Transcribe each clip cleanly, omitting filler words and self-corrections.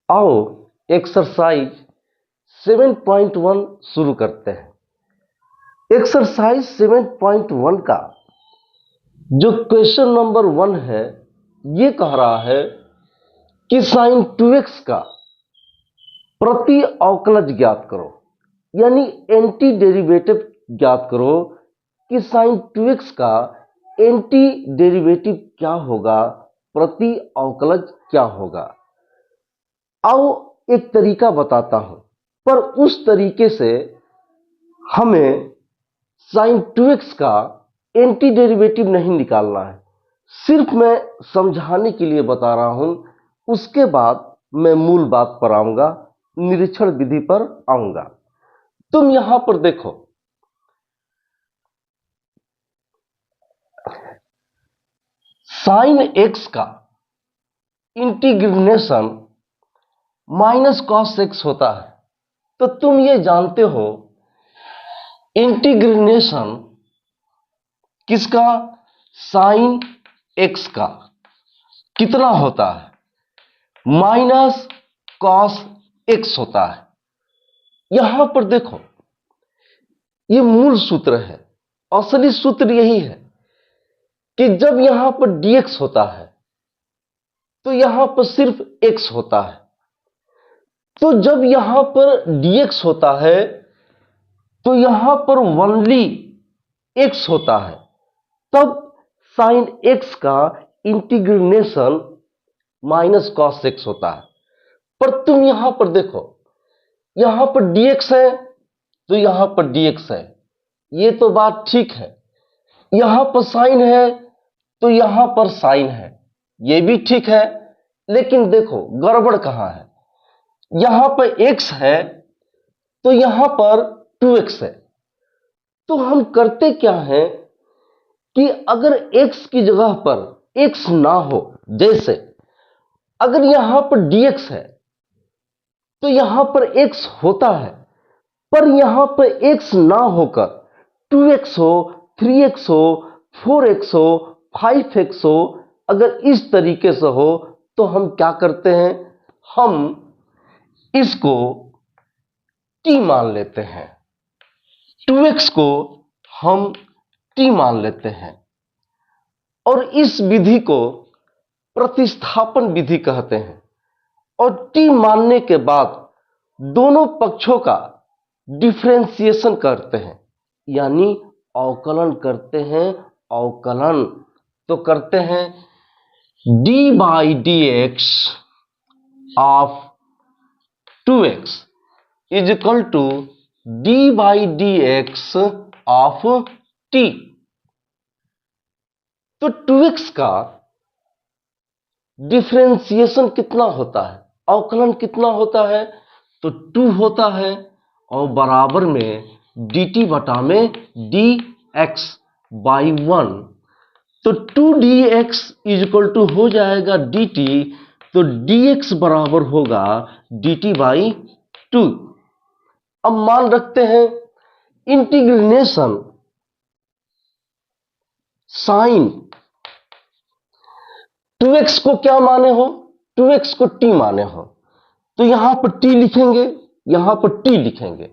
आओ एक्सरसाइज 7.1 शुरू करते हैं। एक्सरसाइज 7.1 का जो क्वेश्चन नंबर 1 है ये कह रहा है कि साइन 2x का प्रति अवकलज ज्ञात करो, यानी एंटी डेरिवेटिव ज्ञात करो कि साइन 2x का एंटी डेरिवेटिव क्या होगा, प्रति अवकलज क्या होगा। आओ एक तरीका बताता हूं, पर उस तरीके से हमें साइन 2x का एंटी डेरिवेटिव नहीं निकालना है, सिर्फ मैं समझाने के लिए बता रहा हूं। उसके बाद मैं मूल बात पर आऊंगा, निरीक्षण विधि पर आऊंगा। तुम यहां पर देखो, साइन x का इंटीग्रेशन माइनस कॉस एक्स होता है। तो तुम ये जानते हो इंटीग्रेशन किसका, साइन x का कितना होता है, माइनस कॉस एक्स होता है। यहां पर देखो ये मूल सूत्र है, असली सूत्र यही है कि जब यहां पर dx होता है तो यहां पर सिर्फ x होता है। तो जब यहां पर dx होता है तो यहां पर ओनली x होता है, तब साइन x का इंटीग्रेशन माइनस कॉस एक्स होता है। पर तुम यहां पर देखो, यहां पर dx है तो यहां पर dx है, ये तो बात ठीक है। यहां पर साइन है तो यहां पर साइन है, ये भी ठीक है। लेकिन देखो गड़बड़ कहां है, यहां पर x है तो यहां पर 2x है। तो हम करते क्या है कि अगर x की जगह पर x ना हो, जैसे अगर यहां पर dx है तो यहां पर x होता है, पर यहां पर x ना होकर 2x हो, 3x हो, 4x हो, 5x हो, अगर इस तरीके से हो तो हम क्या करते हैं, हम इसको t मान लेते हैं, 2x को हम t मान लेते हैं और इस विधि को प्रतिस्थापन विधि कहते हैं। और t मानने के बाद दोनों पक्षों का डिफरेंशिएशन करते हैं, यानी अवकलन करते हैं। अवकलन तो करते हैं d by d x of 2x is equal to d by d x of t। तो 2x का डिफरेंशिएशन कितना होता है, अवकलन कितना होता है, तो 2 होता है और बराबर में dt बटा में dx बाई 1। तो 2dx इज इक्वल टू हो जाएगा dt, तो dx बराबर होगा dt बाई 2। अब मान रखते हैं इंटीग्रेशन साइन 2x को क्या माने हो, 2x को t माने हो, तो यहां पर t लिखेंगे, यहां पर t लिखेंगे।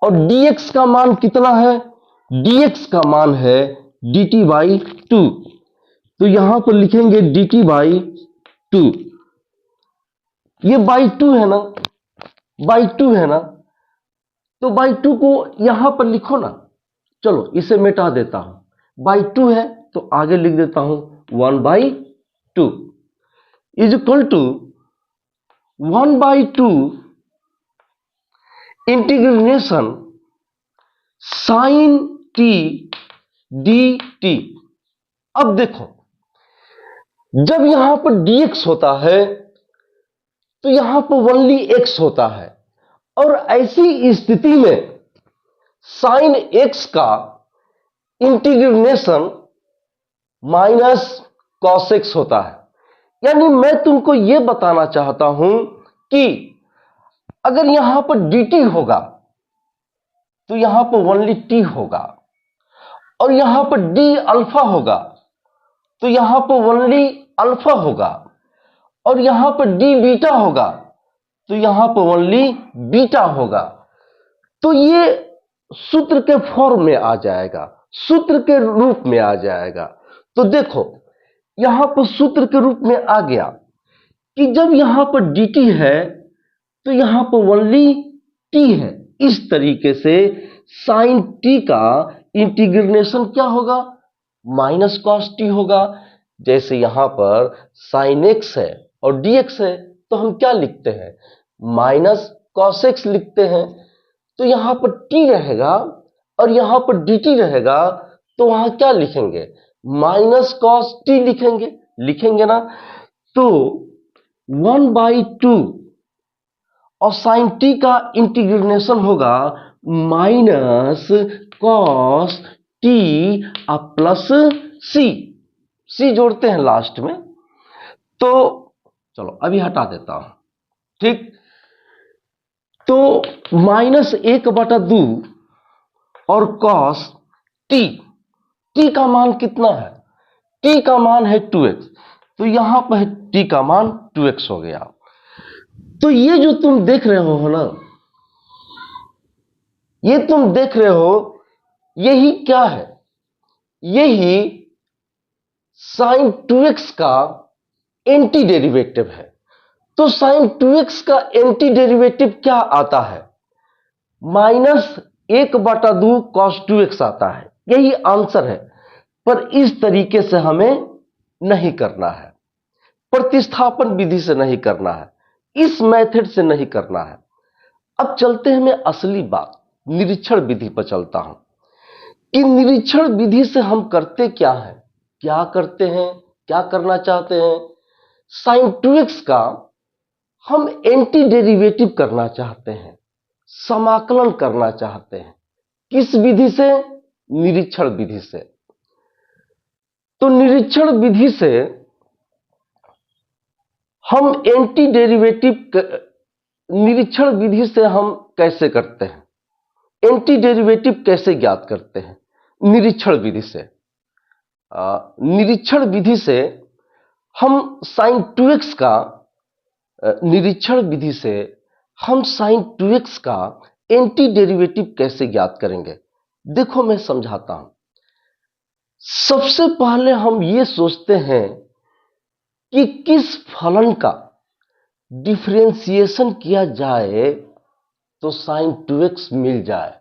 और dx का मान कितना है, dx का मान है dt बाई 2, तो यहां पर लिखेंगे dt बाई 2। ये बाई 2 है ना, बाई 2 है ना, तो बाई 2 को यहां पर लिखो ना। चलो इसे मिटा देता हूं, बाई 2 है तो आगे लिख देता हूं 1 by 2 is equal to 1 by 2 integration sine t dt। अब देखो जब यहां पर dx होता है तो यहां पर ओनली x होता है, और ऐसी स्थिति में साइन x का इंटीग्रेशन माइनस कॉस एक्स होता है। यानी मैं तुमको यह बताना चाहता हूं कि अगर यहां पर dt होगा तो यहां पर ओनली t होगा, और यहां पर d अल्फा होगा तो यहां पर ओनली अल्फा होगा, और यहां पर d बीटा होगा तो यहां पर ओनली बीटा होगा। तो ये सूत्र के फॉर्म में आ जाएगा, सूत्र के रूप में आ जाएगा। तो देखो यहां पर सूत्र के रूप में आ गया कि जब यहां पर dt है तो यहां पर ओनली t है। इस तरीके से साइन t का इंटीग्रेशन क्या होगा, माइनस कॉस टी होगा। जैसे यहां पर साइन x है और dx है तो हम क्या लिखते हैं, माइनस कॉस x लिखते हैं। तो यहां पर t रहेगा और यहां पर dt रहेगा, तो वहां क्या लिखेंगे, माइनस कॉस टी लिखेंगे, लिखेंगे ना। तो 1/2 और साइन टी का इंटीग्रेशन होगा माइनस कॉस टी प्लस सी जोड़ते हैं लास्ट में। तो चलो अभी हटा देता हूं, ठीक। तो -1/2 और कॉस टी का मान कितना है, टी का मान है 2x, तो यहां पर टी का मान 2x हो गया। तो ये जो तुम देख रहे हो ना, ये तुम देख रहे हो, यही क्या है, यही साइन 2x का एंटी डेरिवेटिव है। तो साइन 2x का एंटी डेरिवेटिव क्या आता है, -1/2 cos 2x आता है। यही आंसर है, पर इस तरीके से हमें नहीं करना है, प्रतिस्थापन विधि से नहीं करना है, इस मेथड से नहीं करना है। अब चलते हैं, मैं असली बात निरीक्षण विधि पर चलता हूं कि निरीक्षण विधि से हम करते क्या है, क्या करते हैं, क्या करना चाहते हैं। साइन 2x का हम एंटी डेरिवेटिव करना चाहते हैं, समाकलन करना चाहते हैं। किस विधि से, निरीक्षण विधि से। तो निरीक्षण विधि से हम एंटी डेरिवेटिव, निरीक्षण विधि से हम कैसे करते हैं, एंटी डेरिवेटिव कैसे ज्ञात करते हैं, निरीक्षण विधि से। निरीक्षण विधि से हम साइन 2x का, निरीक्षण विधि से हम साइन 2x का एंटी डेरिवेटिव कैसे ज्ञात करेंगे। देखो मैं समझाता हूं। सबसे पहले हम ये सोचते हैं कि किस फलन का डिफरेंशिएशन किया जाए तो साइन 2x मिल जाए।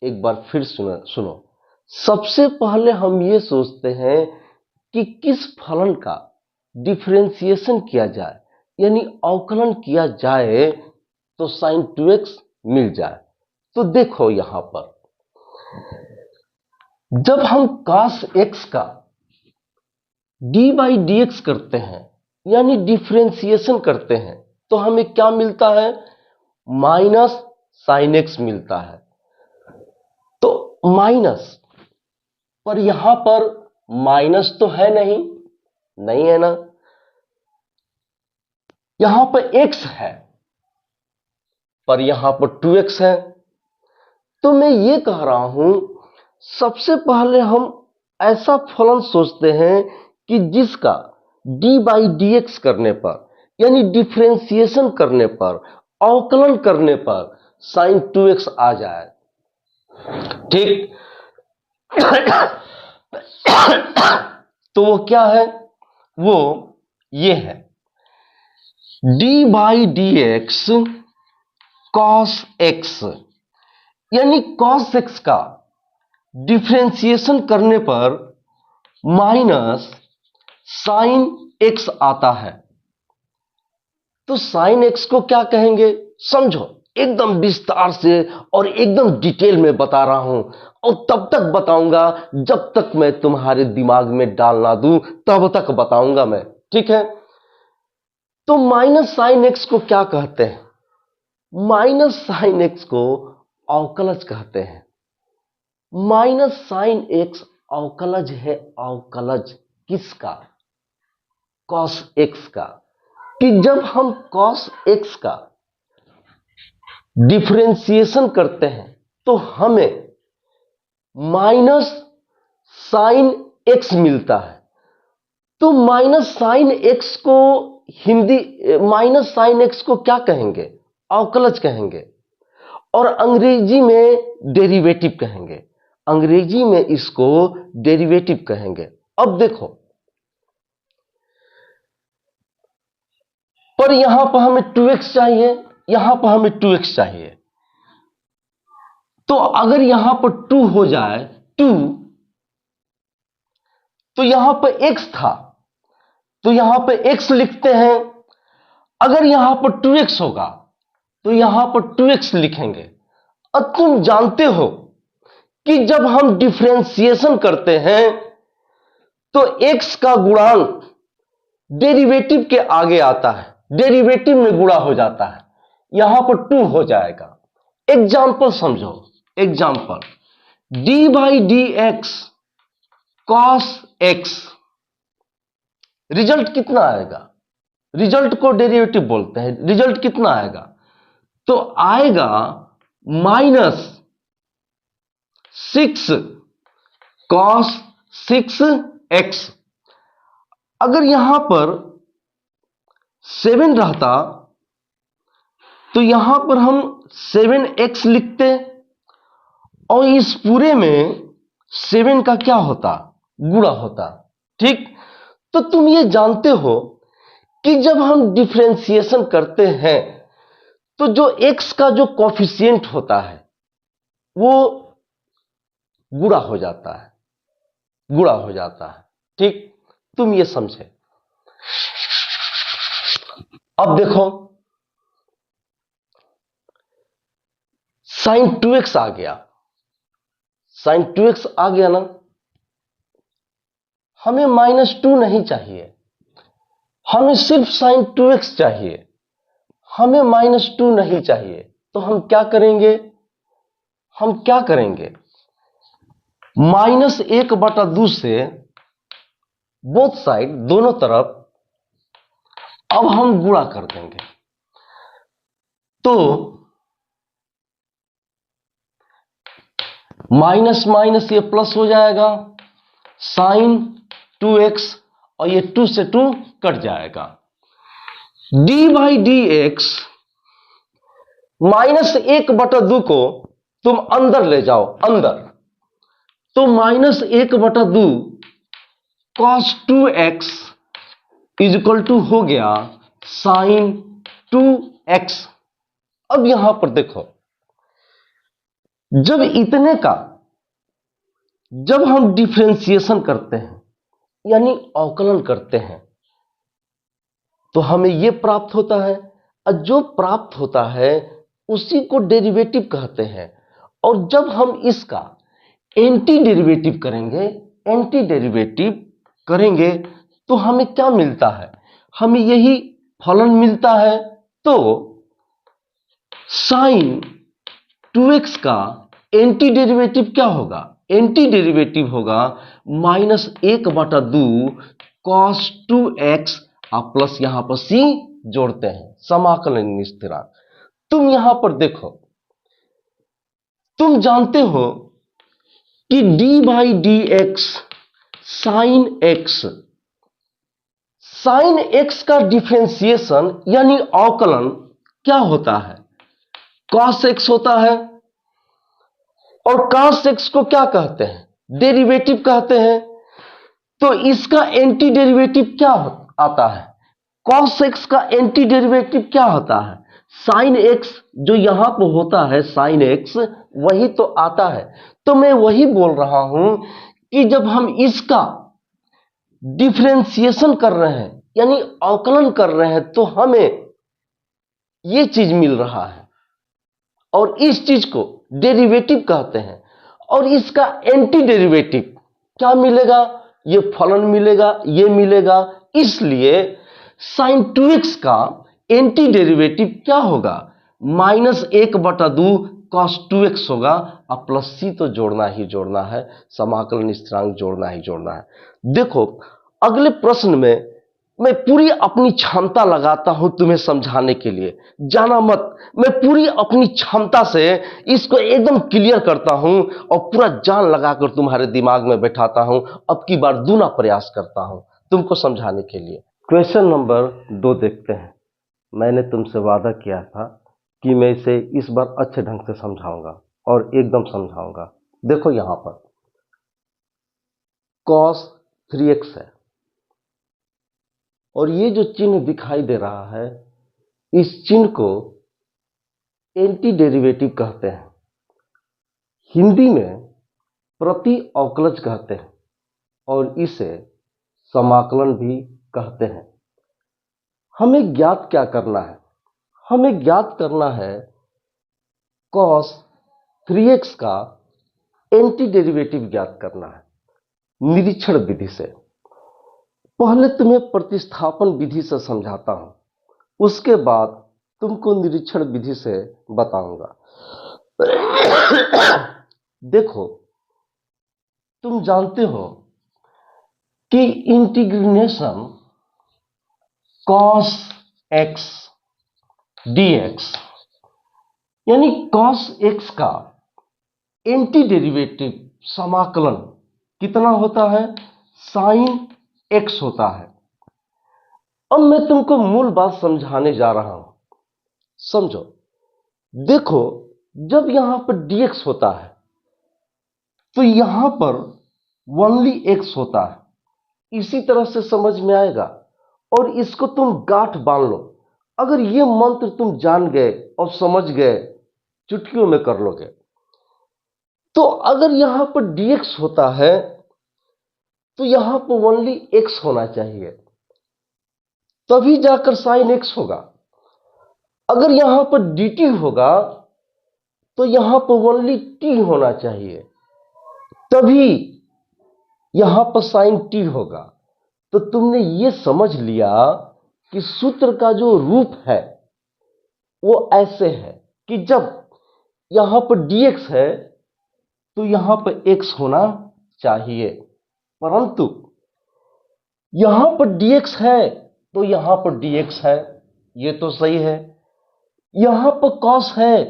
एक बार फिर सुनो, सबसे पहले हम ये सोचते हैं कि किस फलन का डिफरेंशिएशन किया जाए, यानी अवकलन किया जाए तो साइन 2x मिल जाए। तो देखो यहां पर जब हम cos x का d/dx करते हैं, यानी डिफरेंशिएशन करते हैं, तो हमें क्या मिलता है, माइनस साइन x मिलता है। तो माइनस, पर यहां पर माइनस तो है नहीं, नहीं है ना, यहां पर x है, पर यहां पर 2x है। तो मैं ये कह रहा हूं, सबसे पहले हम ऐसा फलन सोचते हैं कि जिसका d/dx करने पर, यानी डिफरेंशिएशन करने पर, अवकलन करने पर साइन 2x आ जाए, ठीक। तो वो क्या है, वो ये है d/dx cos x, यानी cos x का डिफरेंशिएशन करने पर माइनस साइन x आता है। तो साइन x को क्या कहेंगे, समझो, एकदम विस्तार से और एकदम डिटेल में बता रहा हूं, और तब तक बताऊंगा जब तक मैं तुम्हारे दिमाग में डाल ना दूं, तब तक बताऊंगा मैं, ठीक है। तो माइनस साइन x को क्या कहते हैं, माइनस साइन x को अवकलज कहते हैं। माइनस साइन x अवकलज है, अवकलज किसका, cos x का। कि जब हम cos x का डिफरेंशिएशन करते हैं तो हमें माइनस साइन x मिलता है। तो माइनस साइन x को हिंदी माइनस साइन एक्स को क्या कहेंगे? अवकलज कहेंगे, और अंग्रेजी में डेरिवेटिव कहेंगे। अंग्रेजी में इसको डेरिवेटिव कहेंगे। अब देखो, पर यहां पर हमें 2x चाहिए, यहां पर हमें 2x चाहिए। तो अगर यहां पर 2 हो जाए 2, तो यहां पर x था, तो यहां पर x लिखते हैं। अगर यहां पर 2x होगा तो यहां पर 2x लिखेंगे। अब तुम जानते हो कि जब हम डिफरेंशिएशन करते हैं तो x का गुणांक डेरिवेटिव के आगे आता है, डेरिवेटिव में गुणा हो जाता है, यहां पर 2 हो जाएगा। एग्जाम्पल समझो, example D by d x cos x, result कितना आएगा? रिजल्ट को डेरिवेटिव बोलते हैं। रिजल्ट कितना आएगा? तो आएगा -6 कॉस 6x। अगर यहां पर 7 रहता तो यहां पर हम 7x लिखते, और इस पूरे में 7 का क्या होता? गुणा होता। ठीक, तो तुम ये जानते हो कि जब हम डिफरेंशिएशन करते हैं तो जो x का जो कोफिशिएंट होता है वो गुणा हो जाता है, गुणा हो जाता है। ठीक, तुम ये समझे। अब देखो, साइन 2x आ गया, साइन 2x आ गया ना। हमें -2 नहीं चाहिए, हमें सिर्फ साइन 2x चाहिए, हमें -2 नहीं चाहिए। तो हम क्या करेंगे? हम क्या करेंगे? -1/2 से बोथ साइड, दोनों तरफ अब हम गुणा कर देंगे। तो माइनस माइनस ये प्लस हो जाएगा, साइन 2x, और ये 2 से 2 कट जाएगा। डी बाई डी एक्स, -1/2 को तुम अंदर ले जाओ, अंदर, तो -1/2 cos 2x is equal to हो गया साइन 2x। अब यहां पर देखो, जब इतने का जब हम डिफरेंशिएशन करते हैं यानी अवकलन करते हैं तो हमें यह प्राप्त होता है, और जो प्राप्त होता है उसी को डेरिवेटिव कहते हैं। और जब हम इसका एंटी डेरिवेटिव करेंगे, एंटी डेरिवेटिव करेंगे तो हमें क्या मिलता है? हमें यही फलन मिलता है। तो साइन 2x का एंटी डेरिवेटिव क्या होगा? एंटी डेरिवेटिव होगा -1/2 cos 2x, आप प्लस यहां पर c जोड़ते हैं, समाकलन स्थिरांक। तुम यहां पर देखो, तुम जानते हो कि d by d x sine x, sine x का डिफरेंशिएशन यानी अवकलन क्या होता है? cos x होता है। और cos x को क्या कहते हैं? डेरिवेटिव कहते हैं। तो इसका एंटी डेरिवेटिव क्या आता है? cos x का एंटी डेरिवेटिव क्या होता है? साइन x, जो यहां पर होता है साइन x, वही तो आता है। तो मैं वही बोल रहा हूं कि जब हम इसका डिफरेंशिएशन कर रहे हैं यानी अवकलन कर रहे हैं तो हमें यह चीज मिल रहा है, और इस चीज को डेरिवेटिव कहते हैं। और इसका एंटी डेरिवेटिव क्या मिलेगा? ये फलन मिलेगा, ये मिलेगा। इसलिए साइन 2x का एंटी डेरिवेटिव क्या होगा? -1/2 cos 2x होगा, और प्लस c तो जोड़ना ही जोड़ना है, समाकलन स्थिरांक जोड़ना ही जोड़ना है। देखो, अगले प्रश्न में मैं पूरी अपनी क्षमता लगाता हूं तुम्हें समझाने के लिए, जाना मत। मैं पूरी अपनी क्षमता से इसको एकदम क्लियर करता हूं और पूरा जान लगाकर तुम्हारे दिमाग में बैठाता हूं। अब की बार दूना प्रयास करता हूं तुमको समझाने के लिए। क्वेश्चन नंबर 2 देखते हैं। मैंने तुमसे वादा किया था कि मैं इसे इस बार अच्छे ढंग से समझाऊंगा और एकदम समझाऊंगा। देखो यहां पर cos 3x है और ये जो चिन्ह दिखाई दे रहा है, इस चिन्ह को एंटी डेरिवेटिव कहते हैं। हिंदी में प्रति अवकलज कहते हैं और इसे समाकलन भी कहते हैं। हमें ज्ञात क्या करना है? हमें ज्ञात करना है cos 3x का एंटी डेरिवेटिव ज्ञात करना है निरीक्षण विधि से। पहले तुम्हें प्रतिस्थापन विधि से समझाता हूं, उसके बाद तुमको निरीक्षण विधि से बताऊंगा। देखो, तुम जानते हो कि इंटीग्रेशन cos x dx यानी cos x का एंटी डेरिवेटिव समाकलन कितना होता है? sin x होता है। अब मैं तुमको मूल बात समझाने जा रहा हूं, समझो। देखो, जब यहां पर dx होता है तो यहां पर ओनली x होता है। इसी तरह से समझ में आएगा और इसको तुम गांठ बांध लो। अगर ये मंत्र तुम जान गए और समझ गए, चुटकियों में कर लोगे। तो अगर यहां पर dx होता है तो यहां पर ओनली x होना चाहिए, तभी जाकर sin x होगा। अगर यहां पर dt होगा तो यहां पर ओनली t होना चाहिए, तभी यहां पर sin t होगा। तो तुमने ये समझ लिया कि सूत्र का जो रूप है वो ऐसे है कि जब यहां पर dx है तो यहां पर x होना चाहिए, परंतु यहां पर dx है तो यहां पर dx है, ये तो सही है। यहां पर cos है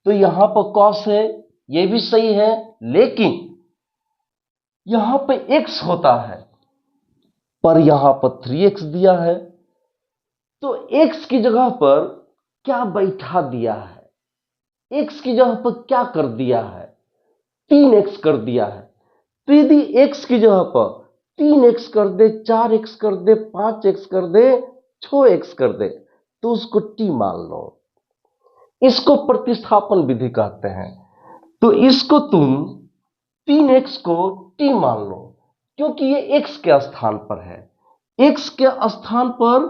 तो यहां पर cos है, ये भी सही है। लेकिन यहां पर x होता है पर यहां पर 3x दिया है, तो x की जगह पर क्या बैठा दिया है? x की जगह पर क्या कर दिया है? 3x कर दिया है। तो यदि x की जगह पर 3x कर दे, 4x कर दे, 5x कर दे, 6x कर दे, तो उसको t मान लो। इसको प्रतिस्थापन विधि कहते हैं। तो इसको तुम 3x को t मान लो, क्योंकि ये x के स्थान पर है। x के स्थान पर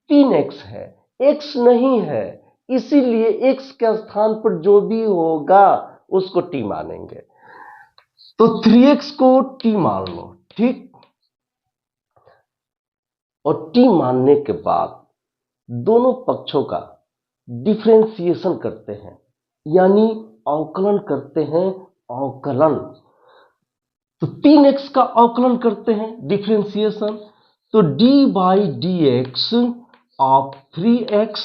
3x है, x नहीं है, इसीलिए x के स्थान पर जो भी होगा उसको t मानेंगे। तो 3x को t मान लो, ठीक। और t मानने के बाद दोनों पक्षों का डिफरेंशिएशन करते हैं, यानी अवकलन करते हैं। अवकलन तो 3x का अवकलन करते हैं, डिफरेंशिएशन। तो d by d x of 3x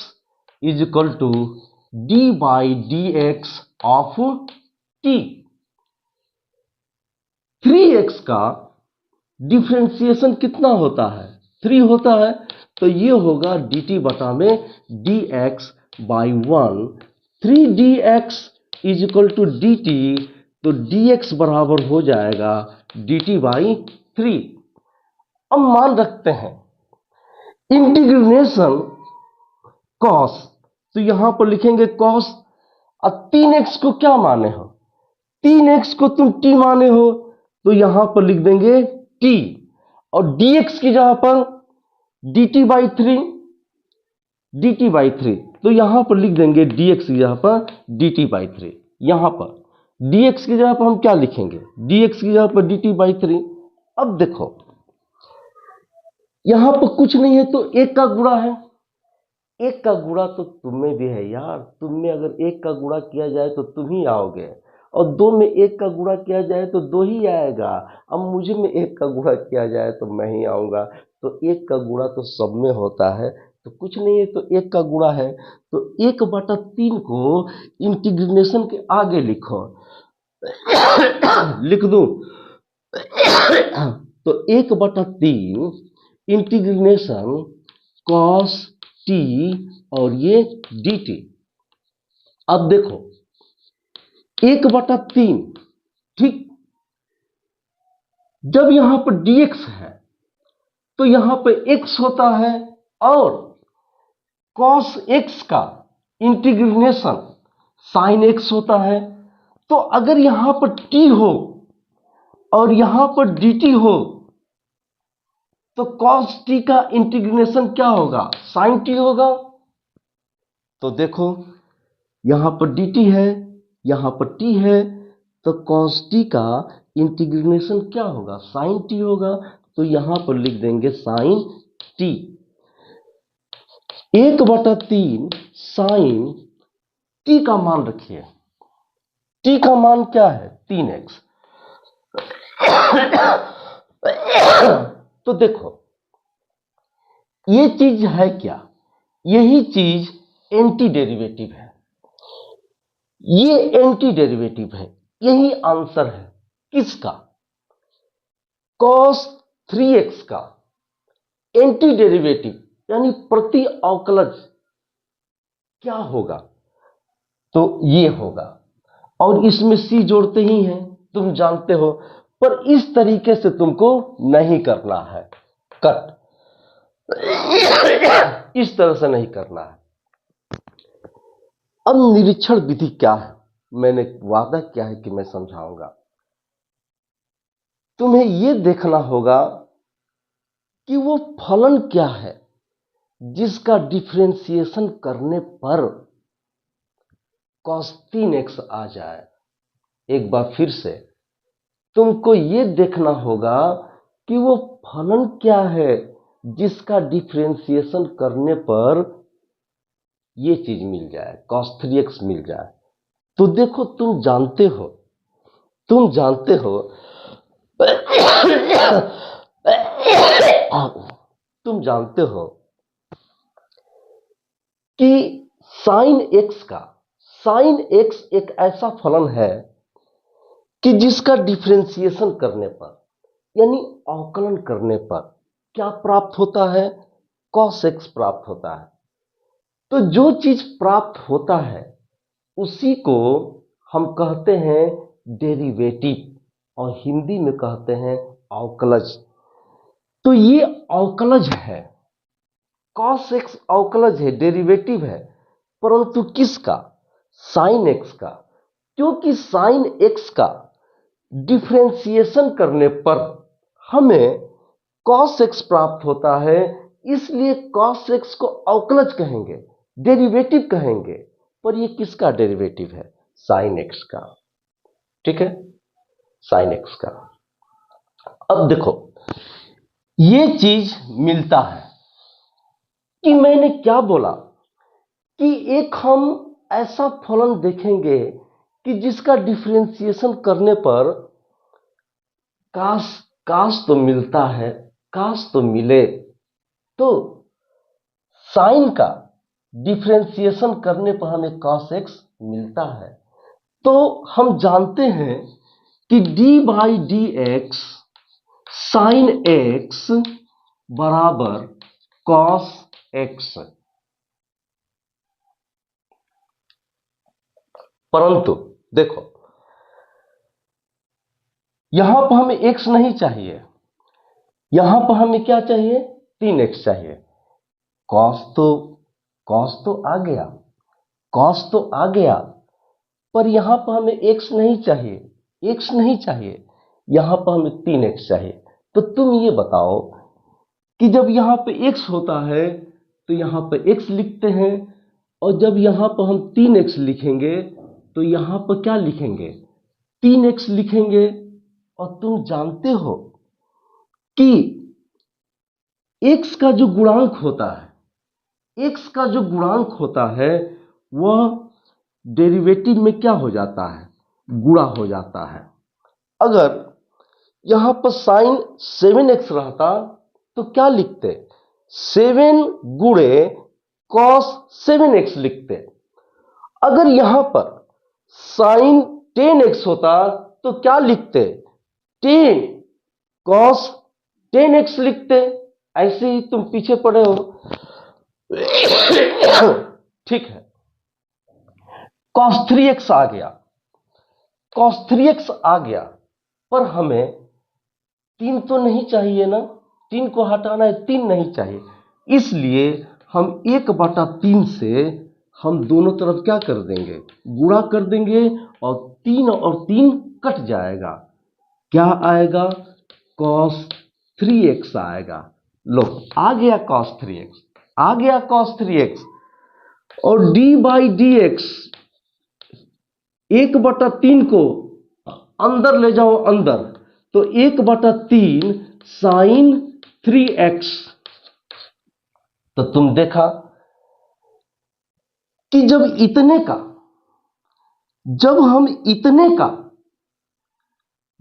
is equal to d by d x of t। 3x का डिफरेंशिएशन कितना होता है? 3 होता है। तो ये होगा dt बटा में dx by 1। 3dx is equal to dt, तो dx बराबर हो जाएगा dt बाई 3। अब मान रखते हैं इंटीग्रेशन cos, तो यहां पर लिखेंगे cos। अब 3x को क्या माने हो? 3x को तुम t माने हो, तो यहां पर लिख देंगे t, और dx की जगह पर dt बाई 3, dt बाई 3, तो यहां पर लिख देंगे dx की जगह पर dt बाई 3। यहां पर dx की जगह पर हम क्या लिखेंगे? dx की जगह पर dt बाई 3। अब देखो, यहां पर कुछ नहीं है तो 1 का गुणा है। 1 का गुणा तो तुम में भी है यार, तुम में अगर 1 का गुणा किया जाए तो तुम ही आओगे, और 2 में 1 का गुणा किया जाए तो 2 ही आएगा। अब मुझे में 1 का गुणा किया जाए तो मैं ही आऊंगा। तो 1 का गुणा तो सब में होता है, तो कुछ नहीं है तो 1 का गुणा है। तो 1/3 को इंटीग्रेशन के आगे लिखो, लिख दूं तो 1/3 इंटीग्रेशन cos t और ये dt। अब देखो 1/3, ठीक, जब यहां पर dx है तो यहां पर x होता है और cos x का इंटीग्रेशन sin x होता है। तो अगर यहां पर t हो और यहां पर dt हो तो cos t का इंटीग्रेशन क्या होगा, sin t होगा। तो देखो यहां पर dt है, यहां पर t है, तो cos t का इंटीग्रेशन क्या होगा, sin t होगा। तो यहां पर लिख देंगे sin t। 1/3 sin t का मान रखिए, t का मान क्या है 3x। तो देखो ये चीज है क्या, यही चीज एंटी डेरिवेटिव है, ये एंटी डेरिवेटिव है, यही आंसर है किसका, cos 3x का एंटी डेरिवेटिव यानी प्रति अवकलज क्या होगा, तो ये होगा। और इसमें c जोड़ते ही हैं, तुम जानते हो, पर इस तरीके से तुमको नहीं करना है, कट इस तरह से नहीं करना है। अब निरीक्षण विधि क्या है, मैंने वादा किया है कि मैं समझाऊंगा। तुम्हें यह देखना होगा कि वो फलन क्या है जिसका डिफरेंशिएशन करने पर cos 3x आ जाए। एक बार फिर से तुमको ये देखना होगा कि वो फलन क्या है जिसका डिफरेंशिएशन करने पर ये चीज मिल जाए, cos 3x मिल जाए। तो देखो तुम जानते हो तुम जानते हो कि sin x एक ऐसा फलन है कि जिसका डिफरेंशिएशन करने पर यानी अवकलन करने पर क्या प्राप्त होता है, cos x प्राप्त होता है। तो जो चीज प्राप्त होता है उसी को हम कहते हैं डेरिवेटिव और हिंदी में कहते हैं अवकलज। तो ये अवकलज है, cos x अवकलज है, डेरिवेटिव है, परंतु किसका, sin x का। क्योंकि sin x का डिफरेंशिएशन करने पर हमें cos x प्राप्त होता है, इसलिए cos x को अवकलज कहेंगे, डेरिवेटिव कहेंगे। पर ये किसका डेरिवेटिव है, sin x का, ठीक है, sin x का। अब देखो ये चीज मिलता है कि मैंने क्या बोला कि एक हम ऐसा फलन देखेंगे कि जिसका डिफरेंशिएशन करने पर काश तो मिलता है, काश तो मिले। तो साइन का डिफरेंशिएशन करने पर हमें cos x मिलता है। तो हम जानते हैं कि d/dx sin x बराबर cos x। परंतु देखो यहां पर हमें x नहीं चाहिए, यहां पर हमें क्या चाहिए, 3x चाहिए। cos तो आ गया, cos तो आ गया, पर यहां पर हमें x नहीं चाहिए, x नहीं चाहिए, यहां पर हमें 3x चाहिए। तो तुम ये बताओ कि जब यहां पे x होता है तो यहां पे x लिखते हैं, और जब यहां पर हम 3x लिखेंगे तो यहां पर क्या लिखेंगे, 3x लिखेंगे। और तुम जानते हो कि x का जो गुणांक होता है, x का जो गुणांक होता है वह डेरिवेटिव में क्या हो जाता है, गुणा हो जाता है। अगर यहां पर sin 7x रहता तो क्या लिखते, 7 गुणे cos 7x लिखते। अगर यहां पर sin 10x होता तो क्या लिखते, 10 cos 10x लिखते। ऐसे ही तुम पीछे पड़े हो। ठीक है, cos 3x आ गया, cos 3x आ गया, पर हमें 3 तो नहीं चाहिए ना, 3 को हटाना है, 3 नहीं चाहिए, इसलिए हम 1/3 से हम दोनों तरफ क्या कर देंगे, गुणा कर देंगे, और 3 और 3 कट जाएगा, क्या आएगा, cos 3x आएगा। लो, आ गया cos 3x, आ गया cos 3x, और d/dx 1/3 को अंदर ले जाओ अंदर, तो 1/3 sin 3x। तो तुम देखा कि जब हम इतने का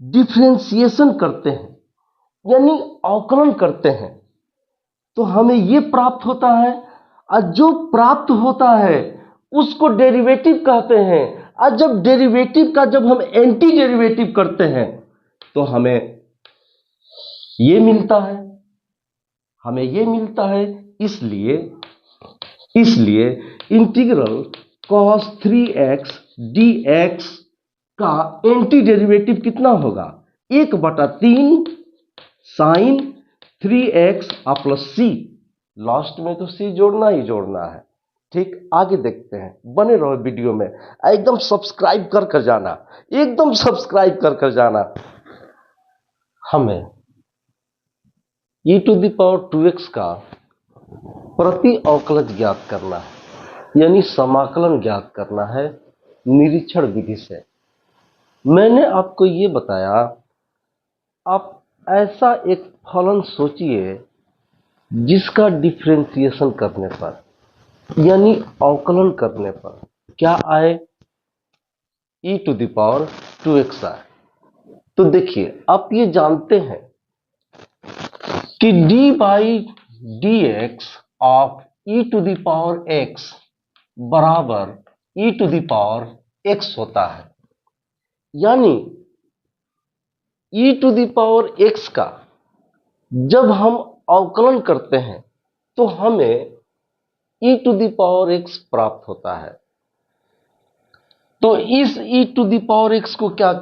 डिफरेंशिएशन करते हैं, यानी अवकलन करते हैं, तो हमें यह प्राप्त होता है, और जो प्राप्त होता है उसको डेरिवेटिव कहते हैं। और जब डेरिवेटिव का जब हम एंटी डेरिवेटिव करते हैं तो हमें ये मिलता है, इसलिए इंटीग्रल cos 3x dx का एंटी डेरिवेटिव कितना होगा, 1/3 sin 3x प्लस सी, लास्ट में तो सी जोड़ना ही जोड़ना है। ठीक, आगे देखते हैं, बने रहो वीडियो में, एकदम सब्सक्राइब कर जाना, एकदम सब्सक्राइब कर जाना। हमें e⁻2x का प्रति अवकलज ज्ञात करना है, यानी समाकलन ज्ञात करना है निरीक्षण विधि से। मैंने आपको ये बताया, आप ऐसा एक फलन सोचिए जिसका डिफरेंशिएशन करने पर, यानी अवकलन करने पर क्या आए, e⁻2x आए। तो देखिए, आप ये जानते हैं कि d/dx ऑफ e⁻x बराबर e⁻x होता है, यानी e⁻x का जब हम अवकलन करते हैं तो हमें e⁻x प्राप्त होता है। तो इस e⁻x को क्या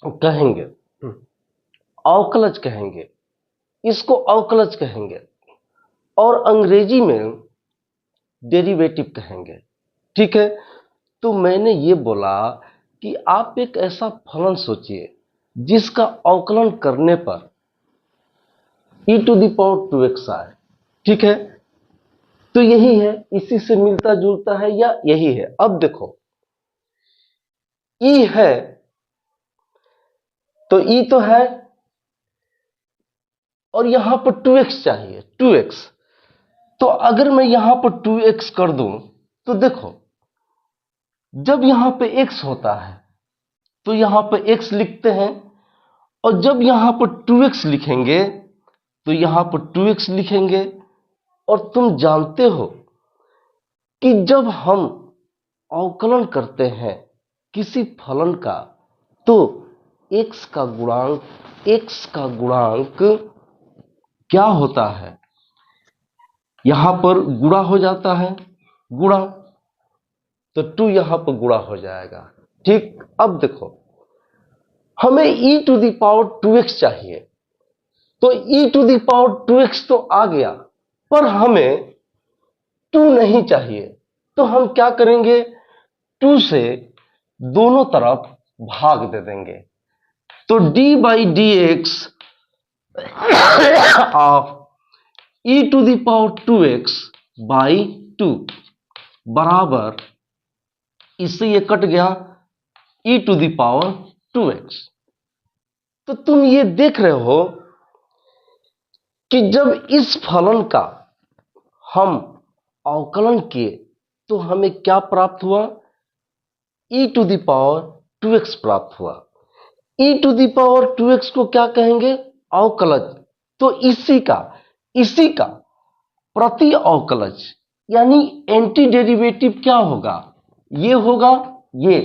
कहेंगे, अवकलज कहेंगे, इसको अवकलज कहेंगे, और अंग्रेजी में डेरिवेटिव कहेंगे। ठीक है, तो मैंने ये बोला कि आप एक ऐसा फलन सोचिए जिसका अवकलन करने पर e⁻2x आए। ठीक है, तो यही है, इसी से मिलता जुलता है या यही है। अब देखो, e है तो e तो है, और यहां पर 2x चाहिए, 2x। तो अगर मैं यहां पर 2x कर दूं तो देखो, जब यहां पे x होता है तो यहां पे x लिखते हैं, और जब यहां पर 2x लिखेंगे तो यहां पर 2x लिखेंगे। और तुम जानते हो कि जब हम अवकलन करते हैं किसी फलन का, तो x का गुणांक क्या होता है, यहां पर गुणा हो जाता है, गुणा, तो 2 यहां पर गुणा हो जाएगा। ठीक, अब देखो, हमें e⁻2x चाहिए, तो e⁻2x तो आ गया, पर हमें 2 नहीं चाहिए, तो हम क्या करेंगे, 2 से दोनों तरफ भाग दे देंगे। तो d/dx ऑफ e⁻2x बाई 2 बराबर, इससे ये कट गया, e⁻2x। तो तुम ये देख रहे हो कि जब इस फलन का हम अवकलन किए तो हमें क्या प्राप्त हुआ, e⁻2x प्राप्त हुआ। e⁻2x को क्या कहेंगे, अवकलज। तो इसी का प्रति अवकलज, यानी एंटी डेरिवेटिव क्या होगा, ये होगा ये।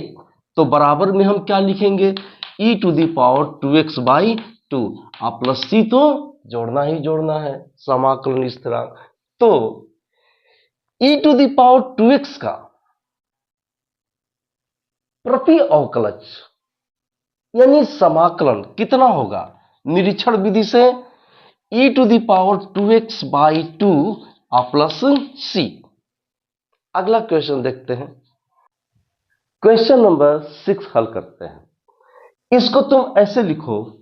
तो बराबर में हम क्या लिखेंगे, e⁻2x बाई 2, प्लस सी तो जोड़ना ही जोड़ना है समाकलन स्थिरांक। तो e to the power 2x का प्रति अवकलज यानी समाकलन कितना होगा? निरीक्षण विधि से e to the power 2x by 2 plus c। अगला क्वेश्चन देखते हैं, क्वेश्चन नंबर 6 हल करते हैं। इसको तुम ऐसे लिखो,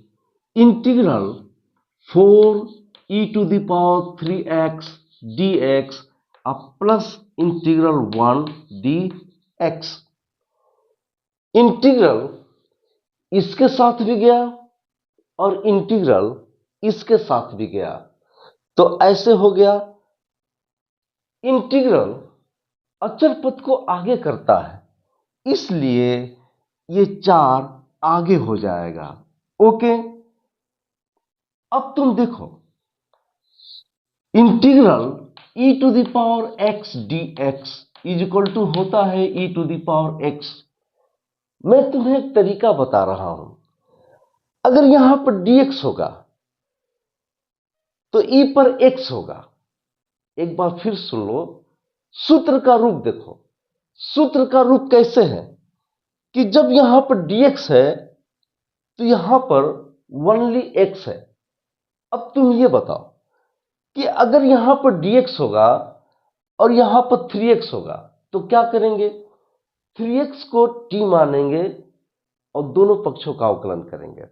integral 4 e to the power 3x dx plus integral 1 dx। Integral इसके साथ भी गया और इंटीग्रल इसके साथ भी गया, तो ऐसे हो गया। इंटीग्रल अचर पद को आगे करता है, इसलिए ये 4 आगे हो जाएगा। ओके, अब तुम देखो, integral e to the power x dx is equal to होता है e to the power x। मैं तुम्हें एक तरीका बता रहा हूं, अगर यहां पर dx होगा तो e पर x होगा। एक बार फिर सुन लो, सूत्र का रूप देखो। सूत्र का रूप कैसे है कि जब यहां पर dx है तो यहां पर ओनली x है। अब तुम ये बताओ कि अगर यहां पर dx होगा और यहां पर 3x होगा तो क्या करेंगे? 3x को t मानेंगे और दोनों पक्षों का अवकलन करेंगे।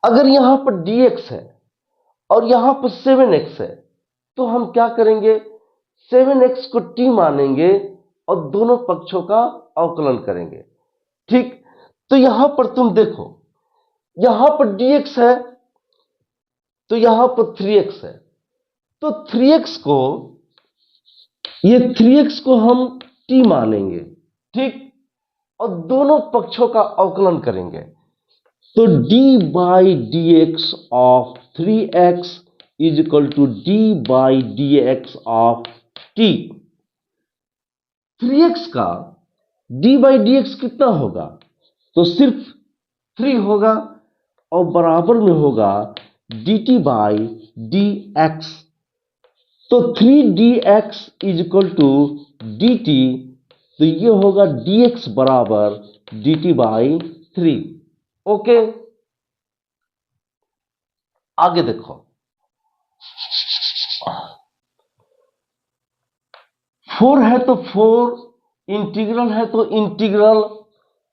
अगर यहां पर dx है और यहां पर 7x है तो हम क्या करेंगे? 7x को t मानेंगे और दोनों पक्षों का अवकलन करेंगे। ठीक, तो यहां पर तुम देखो, यहां पर dx है तो यहां पर 3x है, तो 3x को, ये 3x को हम t मानेंगे। ठीक, और दोनों पक्षों का अवकलन करेंगे, तो d by d x of 3x is equal to d by d x of t। 3x का d बाई डी एक्स कितना होगा? तो सिर्फ 3 होगा और बराबर में होगा dt बाई डी एक्स। तो 3dx is equal to dt, तो ये होगा dx बराबर dt बाई 3। ओके, आगे देखो, 4 है तो 4, इंटीग्रल है तो इंटीग्रल,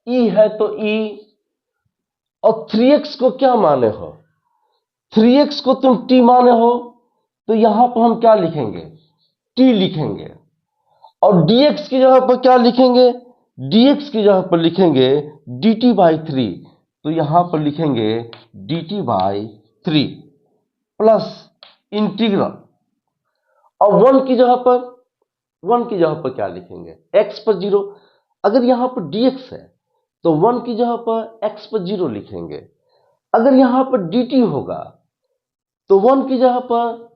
e है तो e, और 3x को क्या माने हो? 3x को तुम t माने हो, तो यहां पर हम क्या लिखेंगे? t लिखेंगे। और dx की जगह पर क्या लिखेंगे? dx की जगह पर लिखेंगे dt बाई 3, तो यहां पर लिखेंगे dt बाई 3 प्लस इंटीग्रल, और 1 की जगह पर क्या लिखेंगे? x पर 0। अगर यहां पर dx है तो 1 की जगह पर x पर 0 लिखेंगे। अगर यहां पर dt होगा तो 1 की जगह पर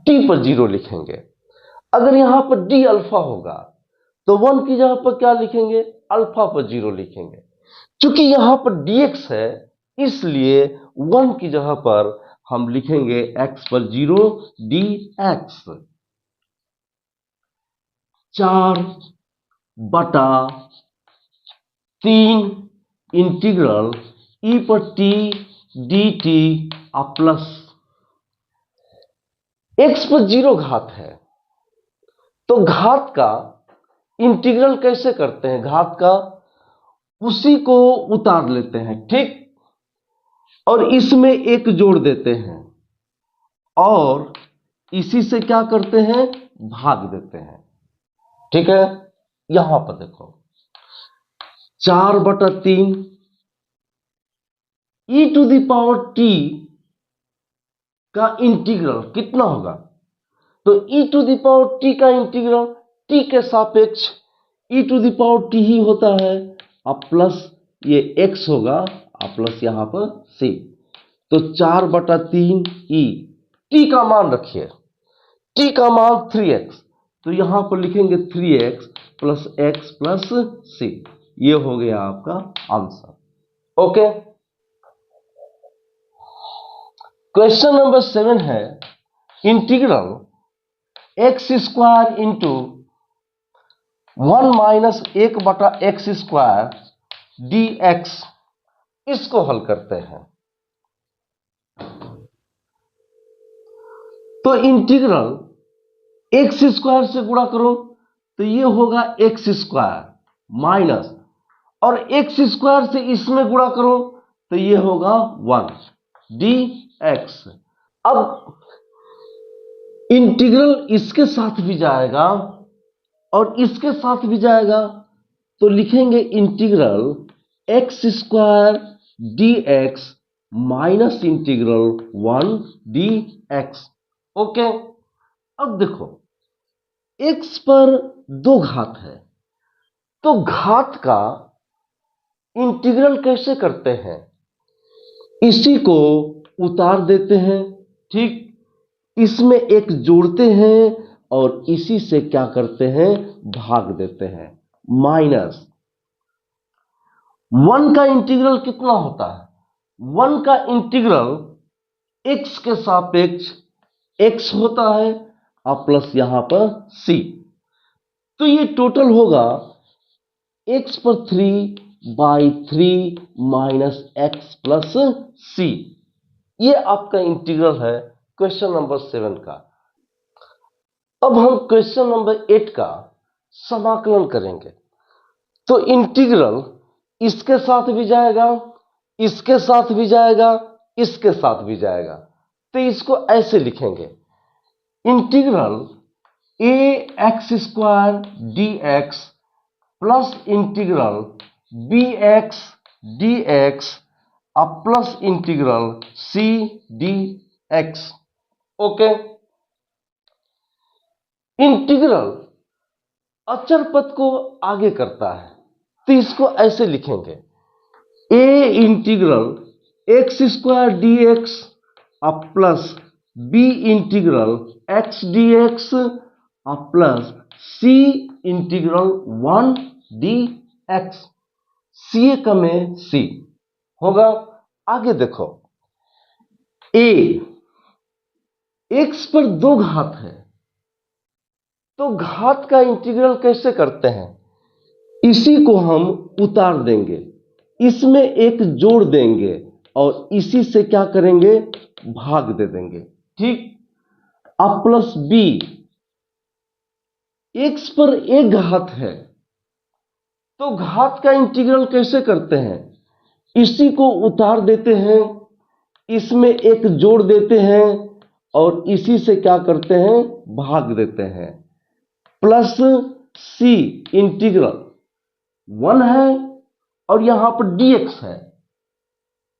t पर 0 लिखेंगे। अगर यहां पर d अल्फा होगा तो 1 की जगह पर क्या लिखेंगे? अल्फा पर 0 लिखेंगे। चूंकि यहां पर dx है, इसलिए 1 की जगह पर हम लिखेंगे x पर 0 dx। 4/3 इंटीग्रल e पर t dt प्लस x पर 0 घात है, तो घात का इंटीग्रल कैसे करते हैं? घात का उसी को उतार लेते हैं, ठीक, और इसमें एक जोड़ देते हैं और इसी से क्या करते हैं? भाग देते हैं। ठीक है, यहां पर देखो, 4/3 e to the power t का इंटीग्रल कितना होगा? तो e to the power t का इंटीग्रल t के सापेक्ष e to the power t ही होता है, अब प्लस ये x होगा और प्लस यहां पर c, तो 4/3 e, t का मान रखिए, t का मान 3x, तो यहां पर लिखेंगे 3x plus x plus c। ये हो गया आपका आंसर। ओके, क्वेश्चन नंबर 7 है integral x square into 1 minus 1/x² dx, इसको हल करते हैं। तो इंटीग्रल एक्स स्क्वायर से गुणा करो तो ये होगा एक्स स्क्वायर माइनस, और एक्स स्क्वायर से इसमें गुणा करो तो ये होगा 1 dx। अब इंटीग्रल इसके साथ भी जाएगा और इसके साथ भी जाएगा, तो लिखेंगे integral x square dx minus integral 1 dx। Okay, अब देखो x पर 2 घात है, तो घात का इंटीग्रल कैसे करते हैं? इसी को उतार देते हैं, ठीक, इसमें एक जोड़ते हैं और इसी से क्या करते हैं, भाग देते हैं। माइनस 1 का इंटीग्रल कितना होता है? 1 का इंटीग्रल x के सापेक्ष x होता है और प्लस यहां पर c, तो ये टोटल होगा x पर 3/3 माइनस x प्लस c। ये आपका इंटीग्रल है क्वेश्चन नंबर 7 का। अब हम क्वेश्चन नंबर 8 का समाकलन करेंगे। तो इंटीग्रल इसके साथ भी जाएगा, इसके साथ भी जाएगा, इसके साथ भी जाएगा, तो इसको ऐसे लिखेंगे integral ax² dx plus integral bx dx अब plus integral c dx। Okay, integral अचर पद को आगे करता है, तो इसको ऐसे लिखेंगे a इंटीग्रल x² dx अब plus b integral x dx अब plus c integral 1 dx। c का में c होगा। आगे देखो a x पर 2 घात है, तो घात का इंटीग्रल कैसे करते हैं? इसी को हम उतार देंगे, इसमें एक जोड़ देंगे और इसी से क्या करेंगे, भाग दे देंगे, ठीक। अब प्लस b, x पर 1 घात है, तो घात का इंटीग्रल कैसे करते हैं? इसी को उतार देते हैं, इसमें एक जोड़ देते हैं और इसी से क्या करते हैं, भाग देते हैं। प्लस c इंटीग्रल 1 है और यहां पर dx है,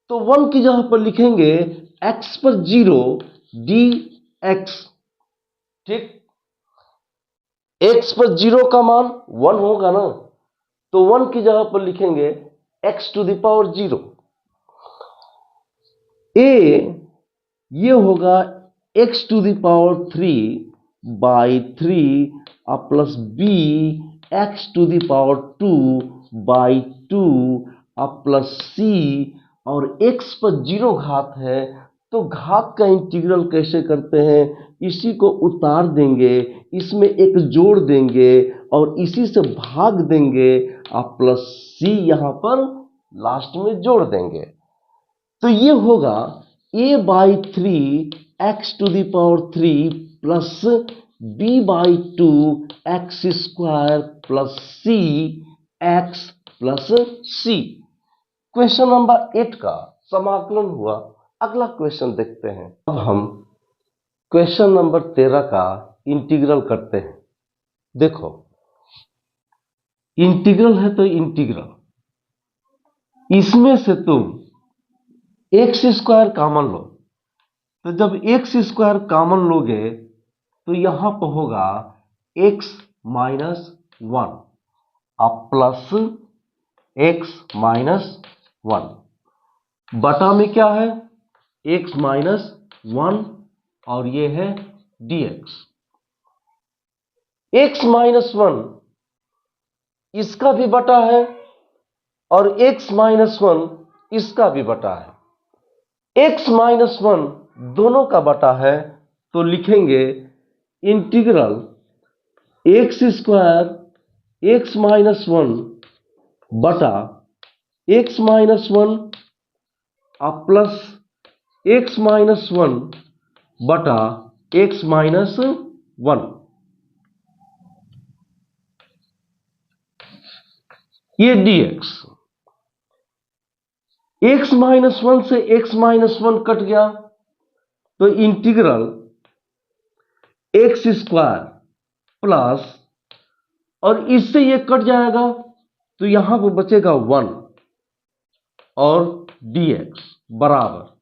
तो 1 की जगह पर लिखेंगे x पर 0 dx, ठीक। x पर 0 का मान 1 होगा ना, तो 1 की जगह पर लिखेंगे x⁴। a ये होगा x⁴3/3 अब प्लस b x⁴2/2 अब प्लस c, और x पर 0 घात है, तो घात का इंटीग्रल कैसे करते हैं? इसी को उतार देंगे, इसमें एक जोड़ देंगे और इसी से भाग देंगे और प्लस c यहां पर लास्ट में जोड़ देंगे, तो ये होगा a/3 x⁴3 plus b/2 x² plus c x plus c। Question number 8 का समाकलन हुआ। अगला क्वेश्चन देखते हैं। अब हम क्वेश्चन नंबर 13 का इंटीग्रल करते हैं। देखो इंटीग्रल है तो इंटीग्रल, इसमें से तुम x² कॉमन लो, तो जब x² कॉमन लोगे तो यहां पर होगा x माइनस 1 अब प्लस x माइनस 1 बटा में क्या है, x माइनस 1 और ये है dx। x माइनस 1 इसका भी बटा है और x माइनस 1 इसका भी बटा है। x माइनस 1 दोनों का बटा है तो लिखेंगे integral x square x minus one बटा x minus one plus x minus one बटा एक्स माइनस वन। ये dx एक्स माइनस वन से एक्स माइनस वन कट गया तो इंटीग्रल एक्स स्क्वायर प्लस और इससे ये कट जाएगा तो यहां पर बचेगा वन और dx बराबर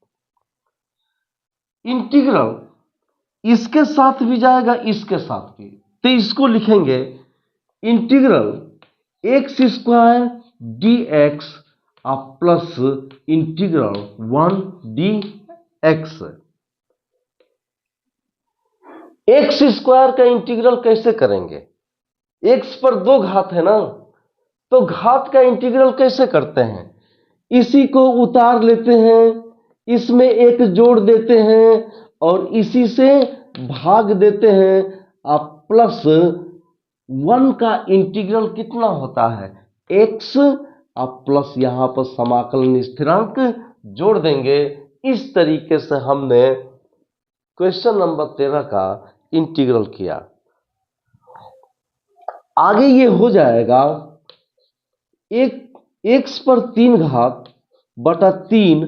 इंटीग्रल इसके साथ भी जाएगा इसके साथ भी, तो इसको लिखेंगे integral x square D x plus integral one D x. X square का इंटीग्रल कैसे करेंगे? एक्स पर दो घात है ना, तो घात का इंटीग्रल कैसे करते हैं? इसी को उतार लेते हैं, इसमें एक जोड़ देते हैं और इसी से भाग देते हैं। आप प्लस वन का इंटीग्रल कितना होता है? एक्स। आप प्लस यहां पर समाकलन स्थिरांक जोड़ देंगे। इस तरीके से हमने क्वेश्चन नंबर 13 का इंटीग्रल किया। आगे ये हो जाएगा एक एक्स पर तीन घात बटा तीन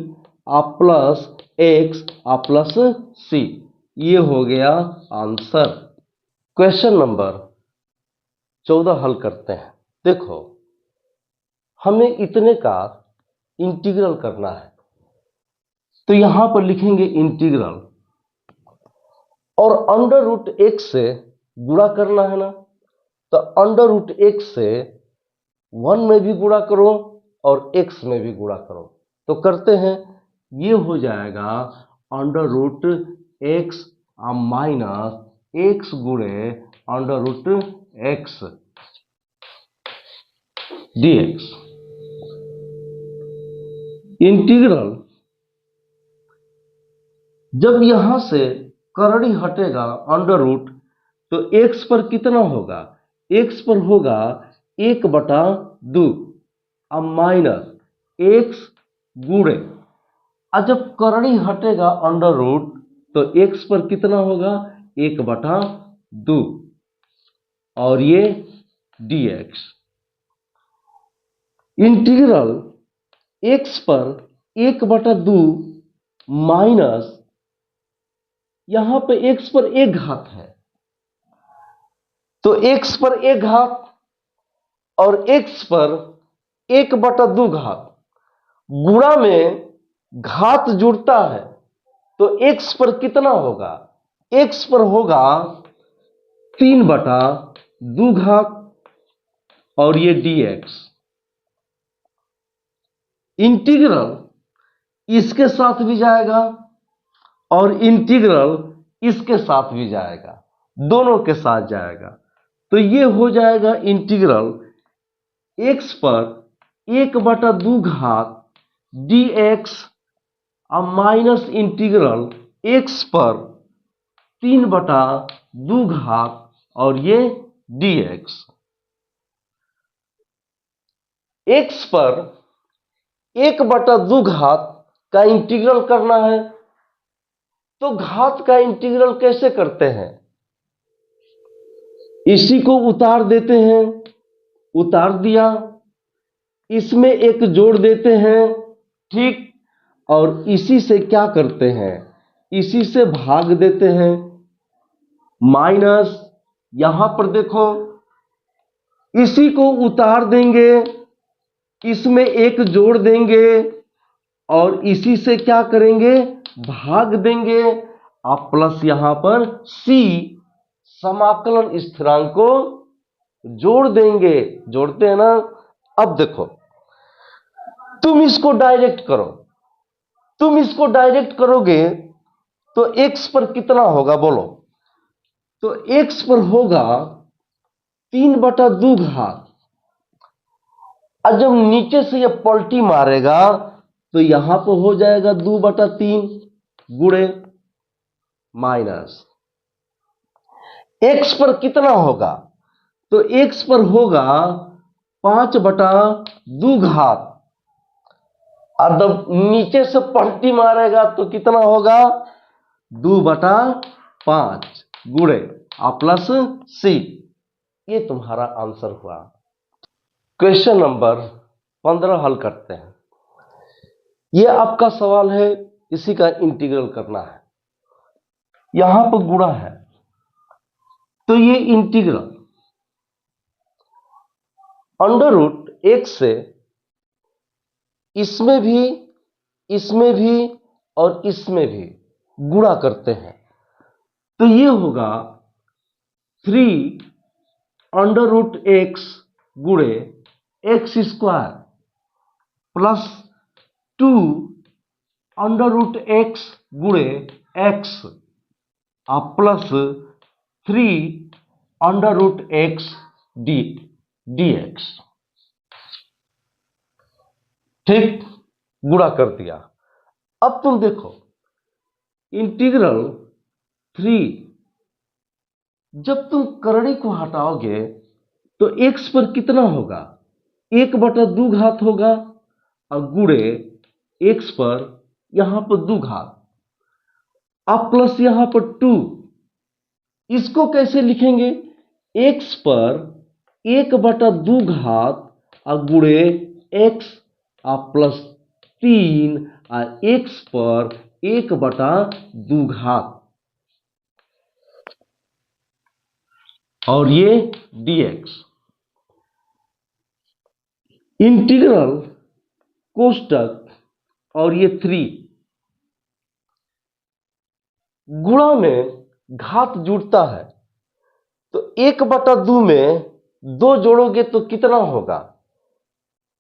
प्लस एक्स प्लस सी। ये हो गया आंसर। क्वेश्चन नंबर 14 हल करते हैं। देखो, हमें इतने का इंटीग्रल करना है तो यहां पर लिखेंगे इंटीग्रल और अंडर रूट एक्स से गुणा करना है ना, तो अंडर रूट एक्स से वन में भी गुणा करो और एक्स में भी गुणा करो। तो करते हैं, ये हो जाएगा under root x minus x गुणे under root x dx। Integral जब यहां से करड़ी हटेगा अंडर रूट तो x पर कितना होगा? x पर होगा एक बटा दो माइनस एक्स गुणे, और जब करड़ी हटेगा अंडर रूट तो x पर कितना होगा? एक बटा दो और ये dx। इंटीग्रल x पर एक बटा दो माइनस यहां पे x पर एक घात है तो x पर एक घात और x पर एक बटा दो घात, गुणा में घात जुड़ता है तो x पर कितना होगा? x पर होगा तीन बटा दो घात और ये dx। इंटीग्रल इसके साथ भी जाएगा और इंटीग्रल इसके साथ भी जाएगा, दोनों के साथ जाएगा। तो ये हो जाएगा इंटीग्रल x पर एक बटा दो घात dx माइनस इंटीग्रल x पर तीन बटा दो घात और ये dx। x पर एक बटा दो घात का इंटीग्रल करना है तो घात का इंटीग्रल कैसे करते हैं? इसी को उतार देते हैं, उतार दिया, इसमें एक जोड़ देते हैं, ठीक, और इसी से क्या करते हैं? इसी से भाग देते हैं। माइनस यहां पर देखो, इसी को उतार देंगे, इसमें एक जोड़ देंगे और इसी से क्या करेंगे? भाग देंगे। आप प्लस यहां पर c समाकलन स्थिरांक को जोड़ देंगे। जोड़ते हैं ना। अब देखो, तुम इसको डायरेक्ट करो, तुम इसको डायरेक्ट करोगे तो x पर कितना होगा बोलो? तो x पर होगा तीन बटा दो घात, और जब नीचे से ये पलटी मारेगा तो यहां पर हो जाएगा दो बटा तीन गुणे माइनस x पर कितना होगा, तो x पर होगा 5/2 घात, और जब नीचे से पलटी मारेगा तो कितना होगा 2/5 गुणे और प्लस c। ये तुम्हारा आंसर हुआ। क्वेश्चन नंबर 15 हल करते हैं। ये आपका सवाल है, इसी का इंटीग्रल करना है। यहां पर गुणा है तो ये इंटीग्रल अंडर रूट x से इसमें भी और इसमें भी गुणा करते हैं तो ये होगा 3√x गुणे x² प्लस 2√x गुणे x और प्लस 3√x dx। ठीक, गुणा कर दिया। अब तुम देखो इंटीग्रल 3, जब तुम करड़ी को हटाओगे तो x पर कितना होगा 1/2 घात होगा और गुणे x पर यहां पर 2 घात, अब प्लस यहां पर 2। इसको कैसे लिखेंगे, x पर 1/2 घात और गुणे x और प्लस 3 और x पर 1/2 घात और ये dx। इंटीग्रल कोष्टक और ये 3 गुणा में घात जुड़ता है तो 1/2 में 2 जोड़ोगे तो कितना होगा,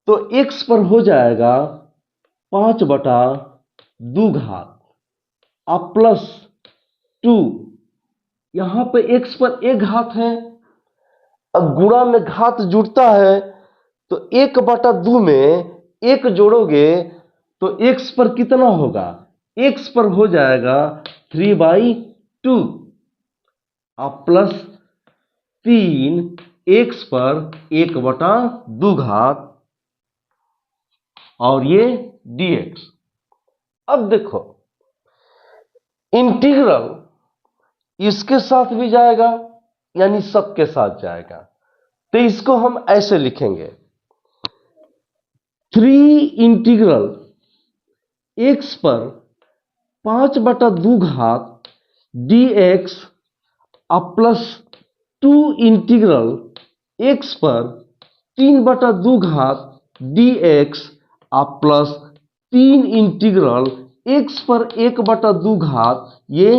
तो x पर हो जाएगा 5/2 घात और प्लस 2, यहां पे x पर 1 घात है। अब गुणा में घात जुड़ता है तो 1/2 में 1 जोड़ोगे तो x पर कितना होगा, x पर हो जाएगा 3/2 और प्लस 3 x पर 1/2 घात और ये dx। अब देखो इंटीग्रल इसके साथ भी जाएगा यानी सबके साथ जाएगा, तो इसको हम ऐसे लिखेंगे 3 इंटीग्रल x पर 5/2 घात dx और प्लस 2 इंटीग्रल x पर 3/2 घात dx और प्लस 3 इंटीग्रल x पर 1/2 घात ये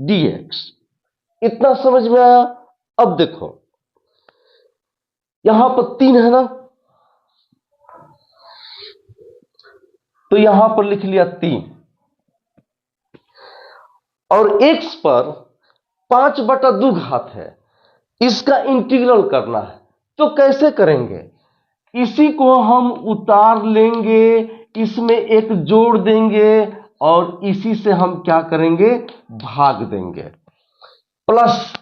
dx। इतना समझ में आया। अब देखो यहां पर 3 है ना, तो यहां पर लिख लिया 3 और x पर 5/2 घात है, इसका इंटीग्रल करना है तो कैसे करेंगे, इसी को हम उतार लेंगे, इसमें एक जोड़ देंगे और इसी से हम क्या करेंगे भाग देंगे, प्लस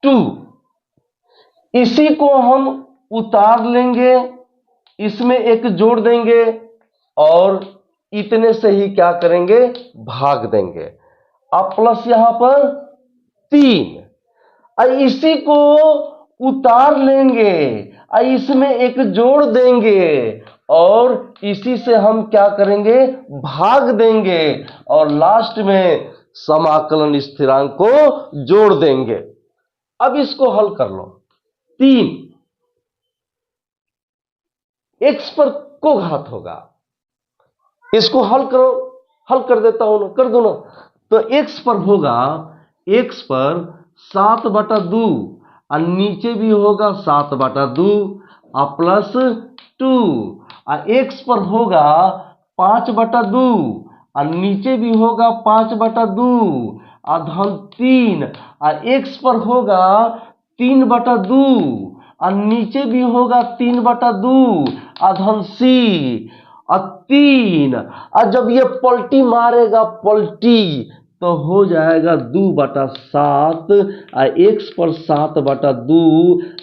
2 इसी को हम उतार लेंगे, इसमें एक जोड़ देंगे और इतने से ही क्या करेंगे भाग देंगे, अब प्लस यहां पर 3 और इसी को उतार लेंगे और इसमें एक जोड़ देंगे और इसी से हम क्या करेंगे भाग देंगे और लास्ट में समाकलन स्थिरांक को जोड़ देंगे। अब इसको हल कर लो, 3 x पर को घात होगा, इसको हल करो, हल कर देता हूं ना, कर दो ना, तो x पर होगा, x पर 7/2 और नीचे भी होगा 7/2 और प्लस 2 और x पर होगा 5/2 और नीचे भी होगा 5/2 और धन 3 और x पर होगा 3/2 और नीचे भी होगा 3/2 और धन c और 3 और जब ये पलटी मारेगा पलटी तो हो जाएगा 2/7 आ x पर 7/2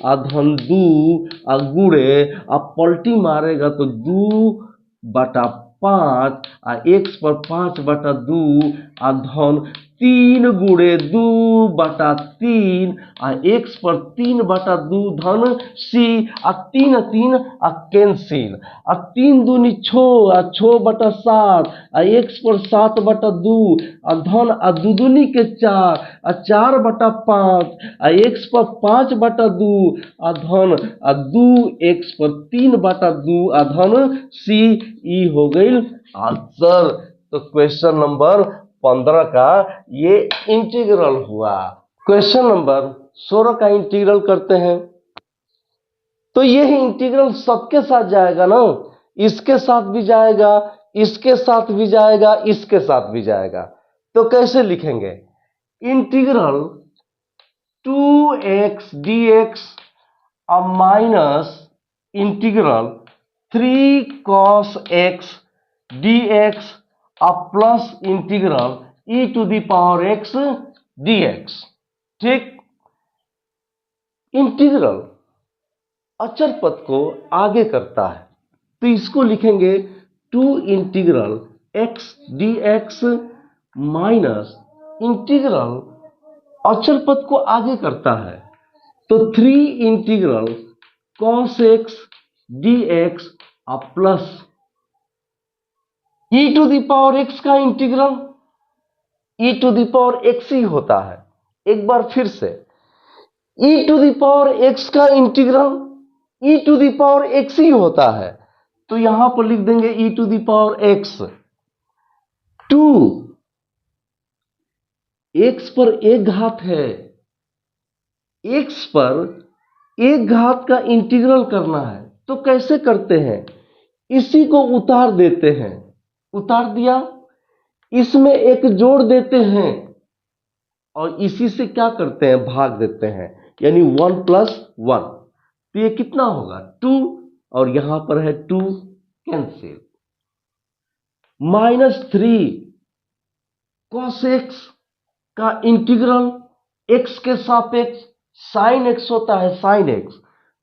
आ धन 2 आ गुड़े आ पलटी मारेगा तो 2/5 आ x पर 5/2 आ धन 3 गुड़े 2/3 आ x पर 3/2 धन c आ 3 आ कैंसिल आ 3 दूनी 6 आ 6/7 आ x पर 7/2 आ धन आ दूनी के 4 आ 4/5 आ x पर 5/2 आ धन आ 2x पर 3/2 आ धन c ई हो गई आंसर। तो क्वेश्चन नंबर 15 का ये इंटीग्रल हुआ। क्वेश्चन नंबर 16 का इंटीग्रल करते हैं। तो ये ही इंटीग्रल सबके साथ जाएगा ना, इसके साथ भी जाएगा, इसके साथ भी जाएगा, इसके साथ भी जाएगा। तो कैसे लिखेंगे? Integral 2x dx minus integral 3 cos x dx plus integral e to the power x dx। ठीक, इंटीग्रल अचर पद को आगे करता है तो इसको लिखेंगे 2 integral x dx minus integral अचर पद को आगे करता है तो 3 integral cos x dx plus e to the power x का integral e to the power x ही होता है। एक बार फिर से e to the power x का integral e to the power x ही होता है। तो यहां पर लिख देंगे e to the power x। 2 x पर एक घात है, x पर एक घात का इंटीग्रल करना है तो कैसे करते हैं? इसी को उतार देते हैं, उतार दिया, इसमें एक जोड़ देते हैं और इसी से क्या करते हैं? भाग देते हैं, यानी 1 + 1। तो ये कितना होगा? 2 और यहां पर है 2 कैंसिल। -3 cos x का इंटीग्रल x के सापेक्ष sin x होता है, sin x।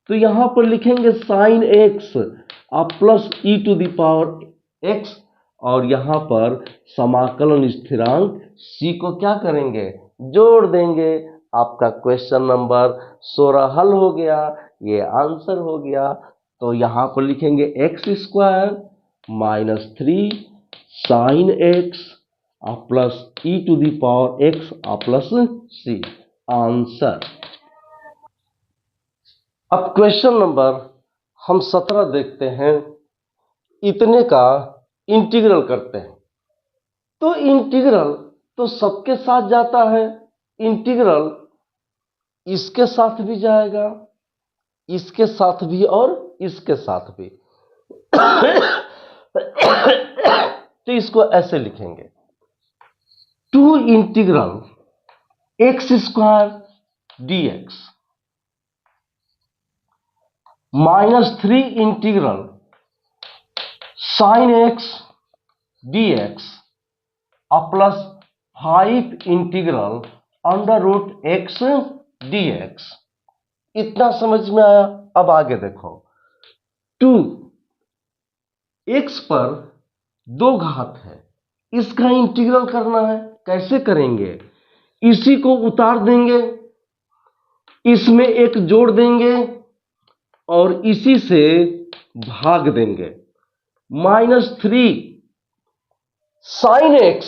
तो यहां पर लिखेंगे sin x plus e to the power x और यहां पर समाकलन स्थिरांक c को क्या करेंगे? जोड़ देंगे। आपका क्वेश्चन नंबर 16 हल हो गया, ये आंसर हो गया। तो यहां पर लिखेंगे x² -3 sin x plus e to the power x plus c, answer. अब क्वेश्चन नंबर हम 17 देखते हैं। इतने का इंटीग्रल करते हैं। तो इंटीग्रल तो सबके साथ जाता है, इंटीग्रल इसके साथ भी जाएगा, इसके साथ भी और इसके साथ भी। तो इसको ऐसे लिखेंगे 2 integral x² dx -3 integral sin x dx plus 5 integral √x dx। इतना समझ में आया? अब आगे देखो, 2 x पर 2 घात है, इसका इंटीग्रल करना है। कैसे करेंगे? इसी को उतार देंगे, इसमें एक जोड़ देंगे और इसी से भाग देंगे। -3 sin x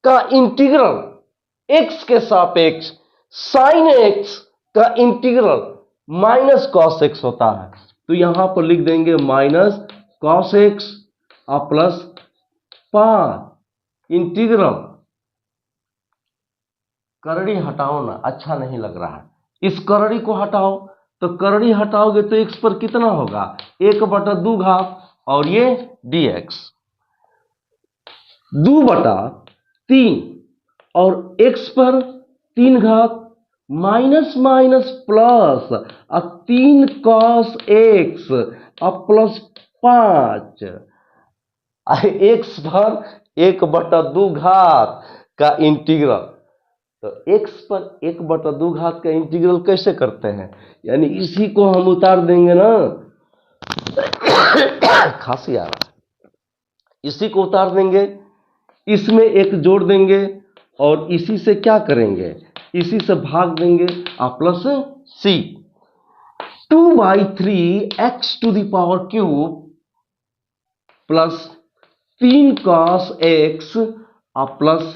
का इंटीग्रल x के सापेक्ष sin x का इंटीग्रल -cos x होता है। तो यहां पर लिख देंगे -cos x प्लस 5 इंटीग्रल, करड़ी हटाओ ना, अच्छा नहीं लग रहा है। इस करड़ी को हटाओ, तो करड़ी हटाओगे तो x पर कितना होगा? 1/2 घात और ये dx 2/3 और x पर 3 घात minus minus plus 3 cos x plus 5 x पर 1/2 घात का इंटीग्रल, तो x पर 1/2 घात का इंटीग्रल कैसे करते हैं, यानी इसी को हम उतार देंगे ना, खांसी आ रहा है, इसी को उतार देंगे, इसमें एक जोड़ देंगे और इसी से क्या करेंगे, इसी से भाग देंगे और plus c 2/3 x³ plus 3 cos x और प्लस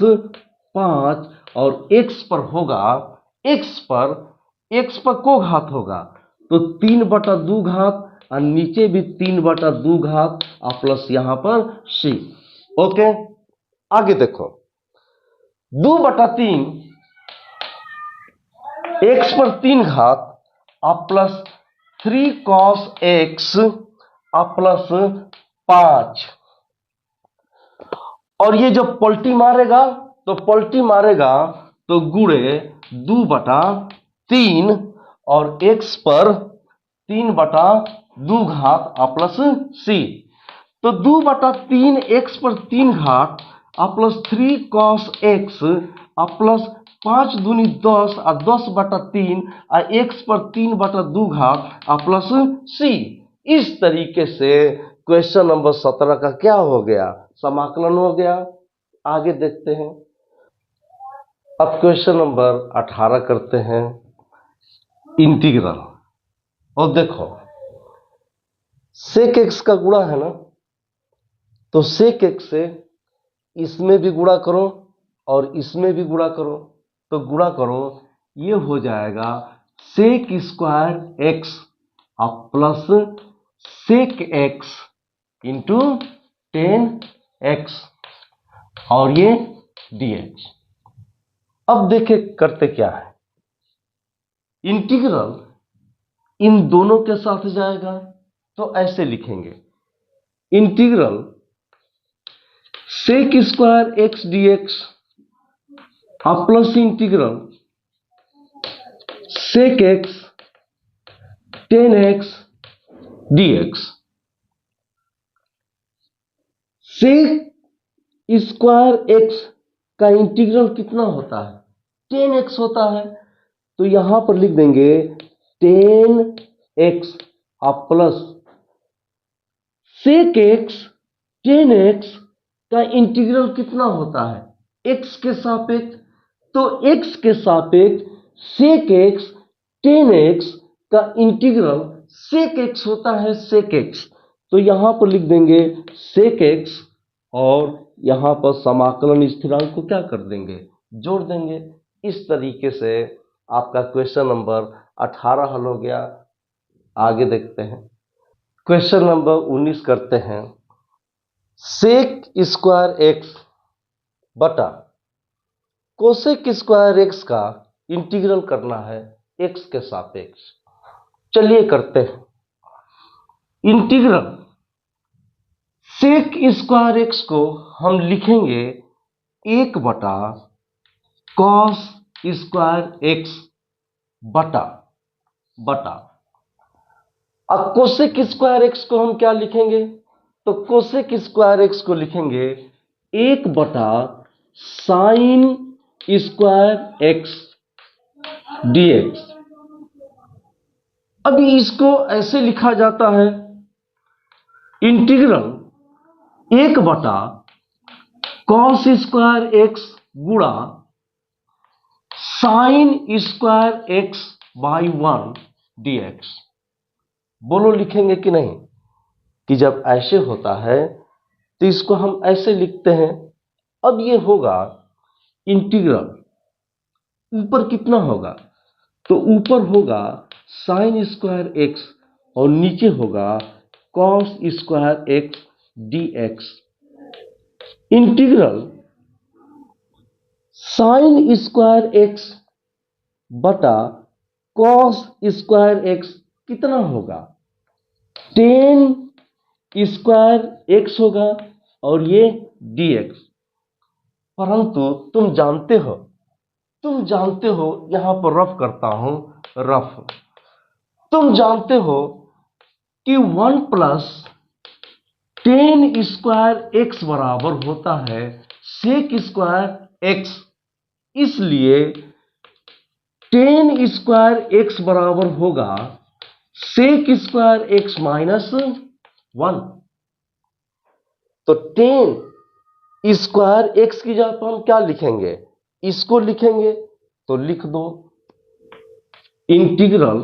5 और x पर होगा, x पर को घात होगा तो 3/2 घात और नीचे भी 3/2 घात और प्लस यहां पर c। ओके, आगे देखो 2/3 x पर 3 घात और प्लस 3 cos x और प्लस 5, और ये जब पलटी मारेगा तो गुणे 2/3 और x पर 3/2 घात और प्लस c, तो 2/3 x पर 3 घात और प्लस 3 cos x और प्लस 5 दूनी 10 और 10/3 और x पर 3/2 घात और प्लस c। इस तरीके से क्वेश्चन नंबर 17 का क्या हो गया, समाकलन हो गया। आगे देखते हैं, अब क्वेश्चन नंबर 18 करते हैं, इंटीग्रल। और देखो sec x का गुणा है ना, तो sec x से इसमें भी गुणा करो और इसमें भी गुणा करो, तो गुणा करो ये हो जाएगा sec² x और plus sec x into 10x और ये dx। अब देखें करते क्या है, इंटीग्रल इन दोनों के साथ जाएगा तो ऐसे लिखेंगे, इंटीग्रल sec² x dx और plus integral sec x 10x dx। sec² x का इंटीग्रल कितना होता है, 10x होता है, तो यहां पर लिख देंगे 10x और प्लस sec x 10x का इंटीग्रल कितना होता है, x के सापेक्ष, तो x के सापेक्ष sec x 10x का इंटीग्रल sec x होता है, sec x, तो यहां पर लिख देंगे sec x और यहां पर समाकलन स्थिरांक को क्या कर देंगे, जोड़ देंगे। इस तरीके से आपका क्वेश्चन नंबर 18 हल हो गया। आगे देखते हैं, क्वेश्चन नंबर 19 करते हैं, sec² x बटा cosec² x का इंटीग्रल करना है x के सापेक्ष। चलिए करते हैं, इंटीग्रल sec² x को हम लिखेंगे 1/cos² x बटा अब cosec² x को हम क्या लिखेंगे, तो cosec² x को लिखेंगे 1/sin² x dx। अभी इसको ऐसे लिखा जाता है, इंटीग्रल 1/cos² x गुणा sin² x/1 dx। बोलो लिखेंगे कि नहीं, कि जब ऐसे होता है तो इसको हम ऐसे लिखते हैं। अब ये होगा इंटीग्रल, ऊपर कितना होगा, तो ऊपर होगा sin² x और नीचे होगा cos² x dx। Integral sin² x बटा cos² x कितना होगा, 10² x होगा और ये dx। परंतु तुम जानते हो यहां पर रफ करता हूं, तुम जानते हो कि 1 + 10² x बराबर होता है sec² एक्स, इसलिए टेन स्क्वायर एक्स बराबर होगा सेक स्क्वायर एक्स माइनस 1। तो टेन स्क्वायर एक्स की जगह पर हम क्या लिखेंगे, इसको लिखेंगे, तो लिख दो इंटीग्रल,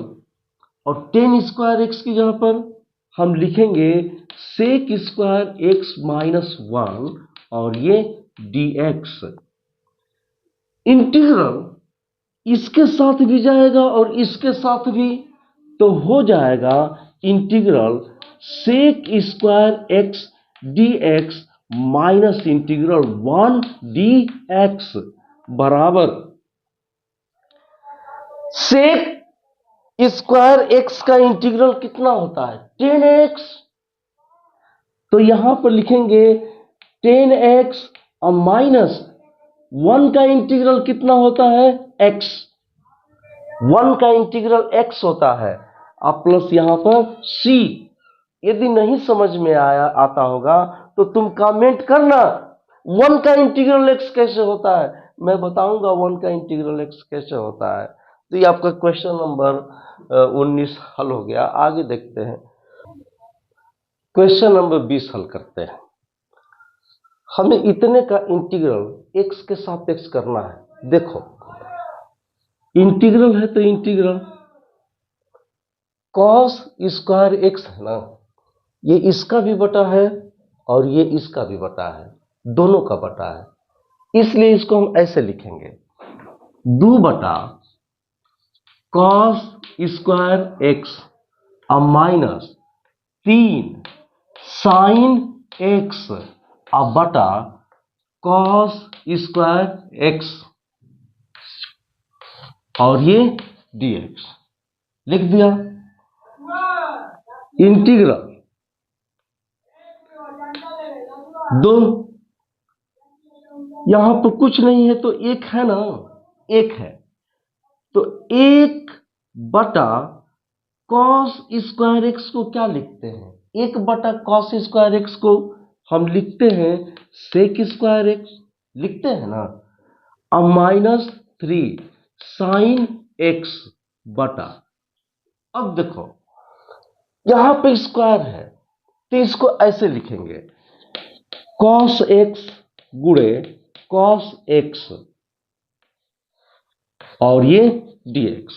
और टेन स्क्वायर एक्स की जगह पर हम लिखेंगे सेक स्क्वायर एक्स माइनस 1 और ये dx। इंटीग्रल इसके साथ भी जाएगा और इसके साथ भी, तो हो जाएगा integral sec square x dx minus integral 1 dx बराबर सेक स्क्वायर एक्स का इंटीग्रल कितना होता है 10x। तो यहां पर लिखेंगे 10x और माइनस 1 का इंटीग्रल कितना होता है x, 1 का इंटीग्रल x होता है, अब प्लस यहां पर c। यदि नहीं समझ में आता होगा तो तुम कमेंट करना 1 का इंटीग्रल x कैसे होता है, मैं बताऊंगा 1 का इंटीग्रल x कैसे होता है। तो ये आपका क्वेश्चन नंबर 19 हल हो गया। आगे देखते हैं, क्वेश्चन नंबर 20 हल करते हैं। हमें इतने का इंटीग्रल x के सापेक्ष करना है। देखो इंटीग्रल है तो इंटीग्रल cos स्क्वायर x है ना, ये इसका भी बटा है और ये इसका भी बटा है, दोनों का बटा है, इसलिए इसको हम ऐसे लिखेंगे 2 बटा cos स्क्वायर x और माइनस 3 साइन x और बटा cos स्क्वायर x और ये dx लिख दिया। इंटीग्रल दो, यहां पर कुछ नहीं है तो एक है ना, एक है, तो एक बटा cos स्क्वायर एक्स को क्या लिखते हैं, एक बटा cos स्क्वायर एक्स को हम लिखते हैं सेक स्क्वायर एक्स, लिखते हैं ना, अब माइनस 3 साइन एक्स बटा, अब देखो यहां पे स्क्वायर है तो इसको ऐसे लिखेंगे cos x गुणे cos x और ये dx।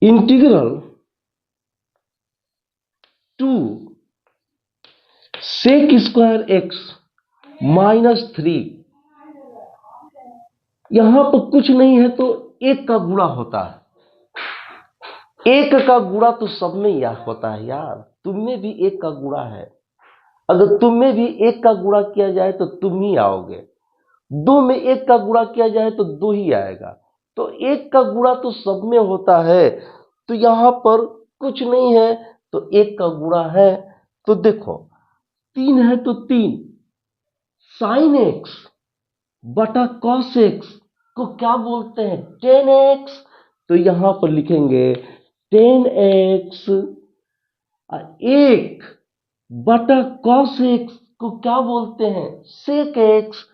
Integral 2 sec square x minus 3, यहां पर कुछ नहीं है तो एक का गुणा होता है, एक का गुणा तो सब में यह होता है यार, तुम में भी एक का गुणा है, अगर तुम में भी एक का गुणा किया जाए तो तुम ही आओगे, दो में एक का गुणा किया जाए तो दो ही आएगा, तो एक का गुणा तो सब में होता है, तो यहां पर कुछ नहीं है तो एक का गुणा है, तो देखो 3 है तो 3 साइन एक्स बटा कॉस एक्स को क्या बोलते हैं 10x, तो यहां पर लिखेंगे 10x, एक बटा कॉस एक्स को क्या बोलते हैं सेक एक्स,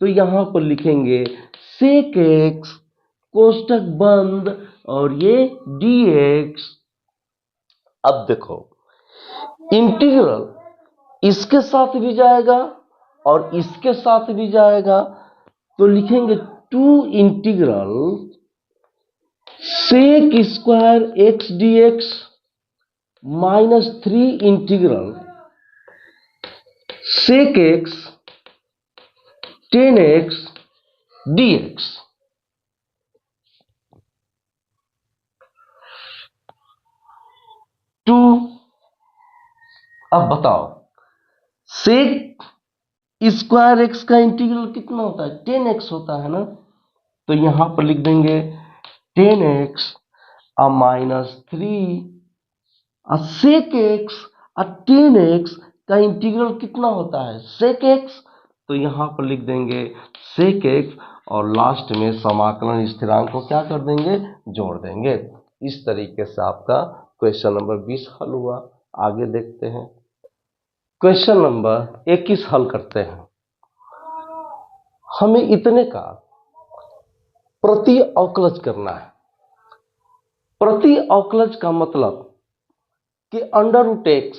तो यहां पर लिखेंगे सेक एक्स कोष्टक बंद और ये dx। अब देखो इंटीग्रल इसके साथ भी जाएगा और इसके साथ भी जाएगा, तो लिखेंगे 2 integral sec square x dx minus 3 integral sec x 10x dx। Two, अब बताओ सेक स्क्वायर एक्स का इंटीग्रल कितना होता है 10x होता है ना, तो यहां पर लिख देंगे 10x और माइनस 3 और सेक एक्स और 10x का इंटीग्रल कितना होता है सेक एक्स, तो यहां पर लिख देंगे सेक एक्स और लास्ट में समाकलन स्थिरांक को क्या कर देंगे जोड़ देंगे। इस तरीके से आपका क्वेश्चन नंबर 20 हल हुआ। आगे देखते हैं, क्वेश्चन नंबर 21 हल करते हैं। हमें इतने का प्रति अवकलज करना है। प्रति अवकलज का मतलब कि अंडर रूट एक्स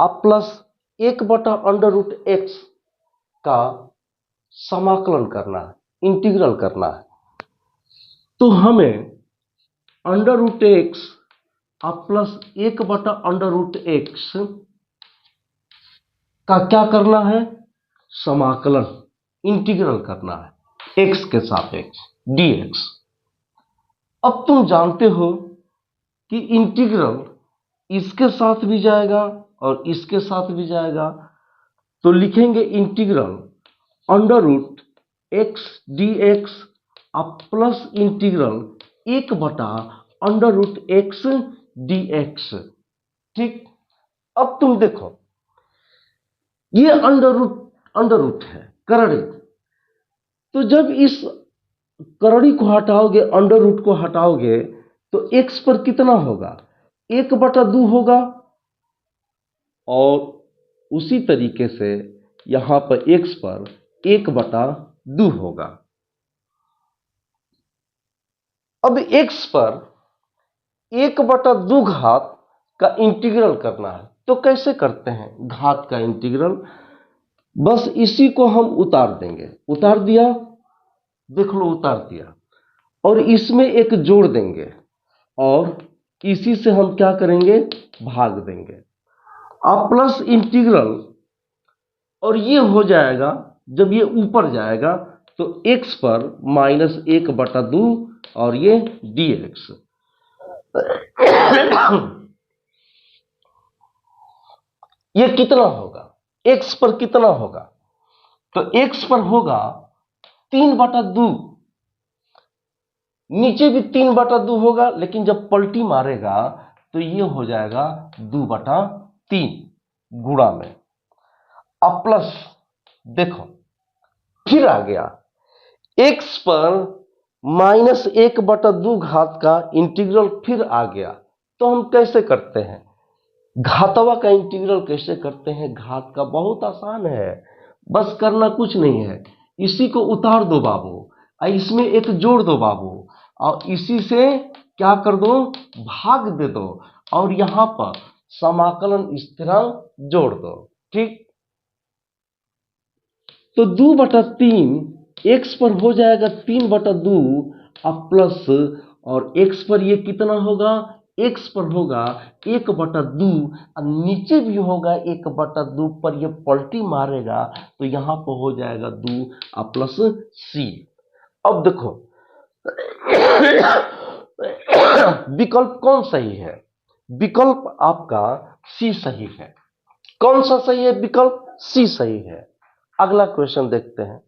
अब प्लस 1/√x का समाकलन करना है, इंटीग्रल करना है। तो हमें अंडर रूट एक्स अब प्लस 1/√x का क्या करना है, समाकलन, इंटीग्रल करना है x के सापेक्ष dx। अब तुम जानते हो कि इंटीग्रल इसके साथ भी जाएगा और इसके साथ भी जाएगा, तो लिखेंगे integral under root x d x अब प्लस इंटीग्रल 1/√x dx। ठीक, अब तुम देखो ये अंडर रूट है करड़ी, तो जब इस करड़ी को हटाओगे, अंडर रूट को हटाओगे, तो x पर कितना होगा, 1/2 होगा। और उसी तरीके से यहां पर x पर 1/2 होगा। अब x पर 1/2 घात का इंटीग्रल करना है, तो कैसे करते हैं घात का इंटीग्रल, बस इसी को हम उतार देंगे, उतार दिया, देख लो उतार दिया, और इसमें एक जोड़ देंगे और इसी से हम क्या करेंगे, भाग देंगे। अब प्लस इंटीग्रल, और ये हो जाएगा, जब ये ऊपर जाएगा तो x पर -1/2 और ये dx। ये कितना होगा, x पर कितना होगा, तो x पर होगा 3/2, नीचे भी 3/2 होगा, लेकिन जब पलटी मारेगा तो ये हो जाएगा 2/3 गुणा में। अब प्लस देखो फिर आ गया, x पर -1/2 घात का इंटीग्रल फिर आ गया। तो हम कैसे करते हैं, घातवा का इंटीग्रल कैसे करते हैं, घात का बहुत आसान है, बस करना कुछ नहीं है, इसी को उतार दो बाबू, इसमें एक जोड़ दो बाबू, और इसी से क्या कर दो, भाग दे दो, और यहां पर समाकलन स्थिरांक जोड़ दो। ठीक, तो 2/3 x पर हो जाएगा 3/2 अब प्लस, और x पर ये कितना होगा, x पर होगा 1/2 और नीचे भी होगा 1/2 पर, ये पलटी मारेगा तो यहां पर हो जाएगा 2 और प्लस c। अब देखो विकल्प कौन सही है, विकल्प आपका सी सही है। कौन सा सही है विकल्प, सी सही है। अगला क्वेश्चन देखते हैं।